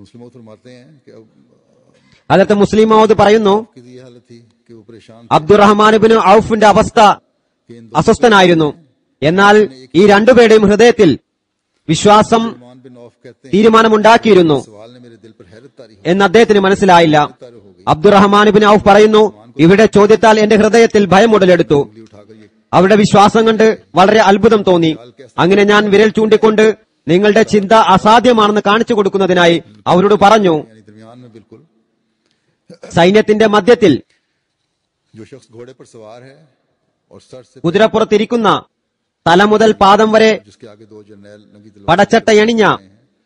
मुस्लिम फरमाते हैं कि अब അതിലത്തെ മുസ്ലിം മൗദ് പറയുന്നു, की ये हालत थी कि वो परेशान അബ്ദുറഹ്മാൻ ഇബ്നു ഔഫിന്റെ അവസ്ഥ അസ്വസ്ഥനായിരുന്നു. എന്നാൽ ഈ രണ്ടുപേരുടെയും ഹൃദയത്തിൽ വിശ്വാസം मान बिन औफ कहते हैं തീരുമാനമുണ്ടാക്കിയിരുന്നു सवाल ने मेरे दिल पर हैरत तारी എന്ന് അദ്ദേഹത്തിന് മനസ്സിലായില്ല. हो गई। അബ്ദുറഹ്മാൻ ഇബ്നു ഔഫ് പറയുന്നു, ഇവിടെ ചോദ്യത്താൽ എന്റെ ഹൃദയത്തിൽ ഭയം ഉടലെടുത്തു. उंगली उठाकर ये അവരുടെ വിശ്വാസം കണ്ട് വളരെ അത്ഭുതം തോന്നി. അങ്ങനെ ഞാൻ വിരൽ ചൂണ്ടിക്കൊണ്ട് നിങ്ങളുടെ ചിന്ത അസാധ്യമാണെന്ന് കാണിച്ചു കൊടുക്കുന്നതിനായി അവരോട് പറഞ്ഞു, यानी दरमियान में बिल्कुल സൈന്യത്തിന്റെ മധ്യത്തിൽ जो शख्स घोड़े पर सवार है और सर से കുതിരപ്പുറത്തിരിക്കുന്ന തല മുതൽ പാദം വരെ जिसके आगे दो जर्नैल नंगी तलवार പടച്ചട്ടയണിഞ്ഞ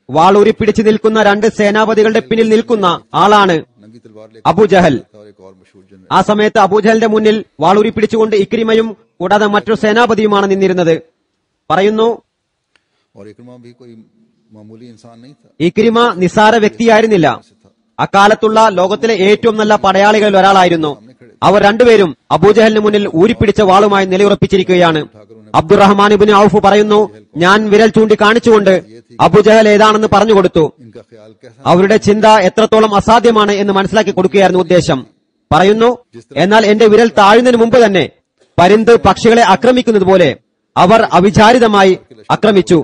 വാളൂരി പിടിച്ചു നിൽക്കുന്ന രണ്ട് സേനാപതികളുടെ പിന്നിൽ നിൽക്കുന്ന ആളാണ് नंगी तलवार അബൂജഹൽ. और एक और मशहूर जनरल ആ സമയത്ത് അബൂജഹലിന്റെ മുന്നിൽ വാളൂരി പിടിച്ചുകൊണ്ട് ഇക്രിമയും കൂടാതെ മറ്റൊരു സേനാപതിയുമാണ് നിന്നിരുന്നത്. പറയുന്നു, और इकरमा भी कोई मामूली इंसान नहीं था। ഇക്രിമ നിസാര വ്യക്തിയായിരുന്നില്ല. അക്കാലത്തുള്ള ലോകത്തിലെ ഏറ്റവും നല്ല പടയാളികളിൽ ഒരാളായിരുന്നു. അവർ രണ്ടുപേരും അബൂജഹലിന് മുന്നിൽ ഊരിപ്പിടിച്ച വാളുമായി നിലയുറപ്പിച്ചിരിക്കുകയാണ്. അബ്ദുറഹ്മാൻ ഇബ്നു ഔഫ് പറയുന്നു, ഞാൻ വിരൽ ചൂണ്ടി കാണിച്ചുകൊണ്ട് അബൂജഹൽ ഏതാണെന്ന് പറഞ്ഞുകൊടുത്തു. इनका ख्याल कैसा അവരുടെ ചിന്ത എത്രത്തോളം അസാധ്യമാണ് എന്ന് മനസ്സിലാക്കി കൊടുക്കുകയായിരുന്നു ഉദ്ദേശം. പറയുന്നു, എന്നാൽ എന്റെ വിരൽ താഴുന്നതിന് മുമ്പ് തന്നെ പരുന്ത് പക്ഷികളെ ആക്രമിക്കുന്നത് പോലെ അവർ അവിചാരിതമായി ആക്രമിച്ചു.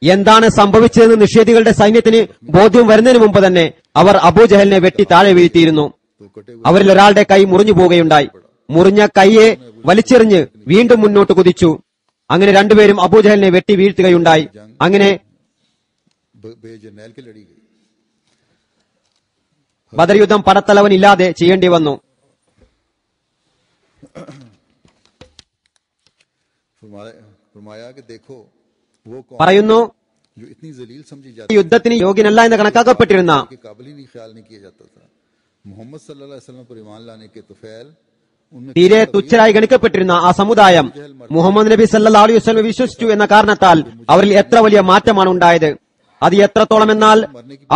എന്താണ് സംഭവിച്ചതെന്ന് നിഷേധികളുടെ സൈന്യത്തിന് ബോധ്യം വരുന്നതിന് മുമ്പ് തന്നെ അവർ അബൂജഹലിനെ വെട്ടി താഴെ വീഴ്ത്തിയിരുന്നു. तो कटे हुए അവരിൽ ഒരാളുടെ കൈ മുറിഞ്ഞു പോവുകയുണ്ടായി. മുറിഞ്ഞ കൈയെ വലിച്ചെറിഞ്ഞ് വീണ്ടും മുന്നോട്ട് കുതിച്ചു. അങ്ങനെ രണ്ടുപേരും അബൂജഹലിനെ വെട്ടി വീഴ്ത്തുകയുണ്ടായി. അങ്ങനെ बेजर्नैल की लड़ी गई। ബദർ യുദ്ധം പടത്തലവൻ ഇല്ലാതെ ചെയ്യേണ്ടി വന്നു. फरमाया कि देखो वो कौन പറയുന്നു, जो इतनी जलील समझी ഈ जाती യുദ്ധത്തിന് യോഗ്യനല്ല എന്ന് കണക്കാക്കപ്പെട്ടിരുന്ന है कि काबिल ही नहीं ख्याल नहीं किया जाता था। मोहम्मद सल्लल्लाहु अलैहि वसल्लम पर ईमान लाने के तुफैल उनमें തീരെ തുച്ഛരായി ഗണിക്കപ്പെട്ടിരുന്ന ആ സമുദായം മുഹമ്മദ് നബി സല്ലല്ലാഹു അലൈഹി വസല്ലം വിശ്വസിച്ചു എന്ന കാരണത്താൽ അവരിൽ എത്ര വലിയ മാറ്റമാണ് ഉണ്ടായത്. അത് എത്രത്തോളം എന്നാൽ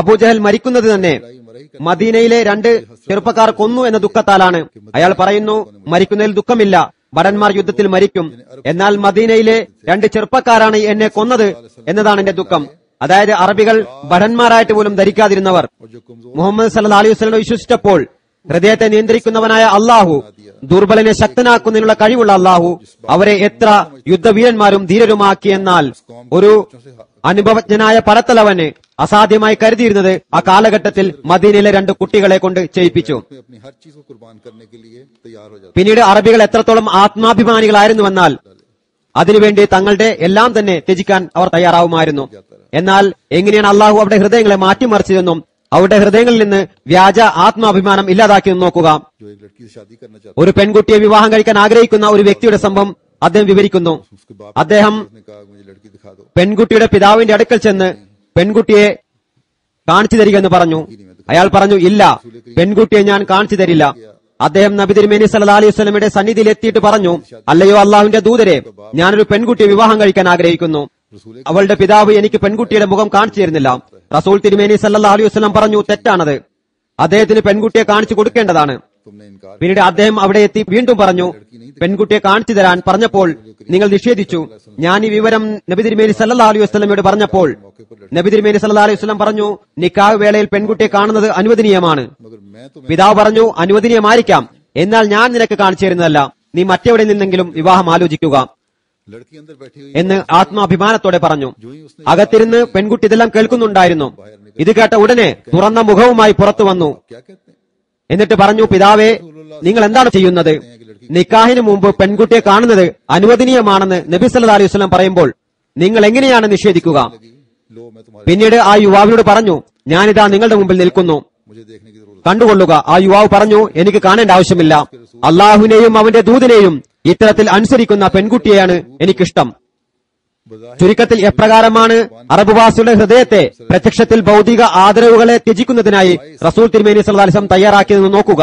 അബൂജഹൽ മരിക്കുന്നത് തന്നെ മദീനയിലെ രണ്ട് ചെറുപ്പക്കാർ കൊന്നു എന്ന ദുഃഖത്താലാണ്. അയാൾ പറയുന്നു, മരിക്കുന്നതിൽ ദുഃഖമില്ല, ഭടന്മാർ യുദ്ധത്തിൽ മരിക്കും. എന്നാൽ മദീനയിലെ രണ്ട് ചെറുപ്പക്കാരാണ് എന്നെ കൊന്നത് എന്നതാണ് എന്റെ ദുഃഖം. അതായത് അറബികൾ ഭടന്മാരായിട്ട് പോലും ധരിക്കാതിരുന്നവർ और जो कमजोर മുഹമ്മദ് സല്ലല്ലാഹു അലൈഹി വസല്ലം വിശ്വസിച്ചപ്പോൾ ഹൃദയത്തെ നിയന്ത്രിക്കുന്നവനായ അള്ളാഹു, ദുർബലനെ ശക്തനാക്കുന്നതിനുള്ള കഴിവുള്ള അള്ളാഹു അവരെ എത്ര യുദ്ധവീരന്മാരും ധീരരുമാക്കിയെന്നാൽ ഒരു അനുഭവജ്ഞനായ പടത്തലവന് അസാധ്യമായി കരുതിയിരുന്നത് ആ കാലഘട്ടത്തിൽ മദീനയിലെ രണ്ട് കുട്ടികളെ കൊണ്ട് ചെയ്യിപ്പിച്ചു. में अपनी हर चीज को कुर्बान करने के लिए तैयार हो जाता പിന്നീട് അറബികൾ എത്രത്തോളം ആത്മാഭിമാനികളായിരുന്നുവെന്നാൽ അതിനുവേണ്ടി തങ്ങളുടെ എല്ലാം തന്നെ ത്യജിക്കാൻ അവർ തയ്യാറാവുമായിരുന്നു. എന്നാൽ എങ്ങനെയാണ് അള്ളാഹു അവരുടെ ഹൃദയങ്ങളെ മാറ്റിമറിച്ചതെന്നും അവരുടെ ഹൃദയങ്ങളിൽ നിന്ന് വ്യാജ ആത്മാഭിമാനം ഇല്ലാതാക്കിയെന്ന് നോക്കുക. जो एक लड़की से शादी करना चाहता ഒരു പെൺകുട്ടിയെ വിവാഹം കഴിക്കാൻ ആഗ്രഹിക്കുന്ന ഒരു വ്യക്തിയുടെ സംഭവം അദ്ദേഹം വിവരിക്കുന്നു. है उसके बाप അദ്ദേഹം ने कहा मुझे लड़की दिखा दो। പെൺകുട്ടിയുടെ പിതാവിന്റെ അടുക്കൽ ചെന്ന് പെൺകുട്ടിയെ കാണിച്ചു തരിക എന്ന് പറഞ്ഞു. അയാൾ പറഞ്ഞു, ഇല്ല, പെൺകുട്ടിയെ ഞാൻ കാണിച്ചു തരില്ല. അദ്ദേഹം നബി തിരുമേനി സല്ലല്ലാഹു അലൈഹി വസല്ലമയുടെ സന്നിധിയിൽ എത്തിയിട്ട് പറഞ്ഞു, അല്ലയോ അള്ളാഹുവിന്റെ ദൂതരെ, ഞാനൊരു പെൺകുട്ടിയെ വിവാഹം കഴിക്കാൻ ആഗ്രഹിക്കുന്നു. അവളുടെ പിതാവ് എനിക്ക് പെൺകുട്ടിയുടെ മുഖം കാണിച്ചു തരുന്നില്ല. റസൂൽ തിരുമേനി സല്ലല്ലാഹു അലൈഹി വസല്ലം പറഞ്ഞു, തെറ്റാണത്, അദ്ദേഹത്തിന് പെൺകുട്ടിയെ കാണിച്ചു കൊടുക്കേണ്ടതാണ്. तुमने इनकार പിന്നീട് അദ്ദേഹം അവിടെ എത്തി വീണ്ടും പറഞ്ഞു, പെൺകുട്ടിയെ കാണിച്ചു തരാൻ പറഞ്ഞപ്പോൾ നിങ്ങൾ നിഷേധിച്ചു. ഞാൻ ഈ വിവരം നബി തിരുമേനി സല്ലല്ലാഹു അലൈഹി വസല്ലമയോട് പറഞ്ഞപ്പോൾ നബി തിരുമേനി സല്ലല്ലാഹു അലൈഹി വസല്ലം പറഞ്ഞു, നിക്കാഹ് വേളയിൽ പെൺകുട്ടിയെ കാണുന്നത് അനുവദനീയമാണ്. मगर मैं तुम्हें പിതാവ് പറഞ്ഞു, അനുവദനീയമായിരിക്കാം, എന്നാൽ ഞാൻ നിനക്ക് കാണിച്ചു തരുന്നതല്ല, നീ മറ്റെവിടെ നിന്നെങ്കിലും വിവാഹം ആലോചിക്കുക लड़की अंदर बैठी हुई എന്ന് ആത്മാഭിമാനത്തോടെ പറഞ്ഞു. जो ही उसने അകത്തിരുന്ന് പെൺകുട്ടി ഇതെല്ലാം കേൾക്കുന്നുണ്ടായിരുന്നു. ഇത് കേട്ട ഉടനെ തുറന്ന മുഖവുമായി പുറത്തു വന്നു. क्या कहते हैं എന്നിട്ട് പറഞ്ഞു, പിതാവേ, നിങ്ങൾ എന്താണ് ചെയ്യുന്നത്? നിക്കാഹിന് മുമ്പ് പെൺകുട്ടിയെ കാണുന്നത് അനുവദനീയമാണെന്ന് നബി സല്ലല്ലാഹു അലൈഹി വസല്ലം പറയുമ്പോൾ നിങ്ങൾ എങ്ങനെയാണ് നിഷേധിക്കുക? लगी लो मैं तुम्हारे പിന്നീട് ആ യുവാവിനോട് പറഞ്ഞു, ഞാനിതാ നിങ്ങളുടെ മുമ്പിൽ നിൽക്കുന്നു, मुझे देखने की जरूरत കണ്ടുകൊള്ളുക. ആ യുവാവ് പറഞ്ഞു, എനിക്ക് കാണേണ്ട ആവശ്യമില്ല, അള്ളാഹുവിനെയും അവന്റെ ദൂതനെയും ഇത്തരത്തിൽ അനുസരിക്കുന്ന പെൺകുട്ടിയെയാണ് എനിക്കിഷ്ടം. बजाहिर ചുരുക്കത്തിൽ എപ്രകാരമാണ് അറബുവാസിയുടെ ഹൃദയത്തെ പ്രത്യക്ഷത്തിൽ ഭൗതിക ആദരവുകളെ ത്യജിക്കുന്നതിനായി റസൂൽ തിരുമേനി സല്ലല്ലാഹു അലൈഹി വസല്ലം തയ്യാറാക്കിയതെന്ന് നോക്കുക.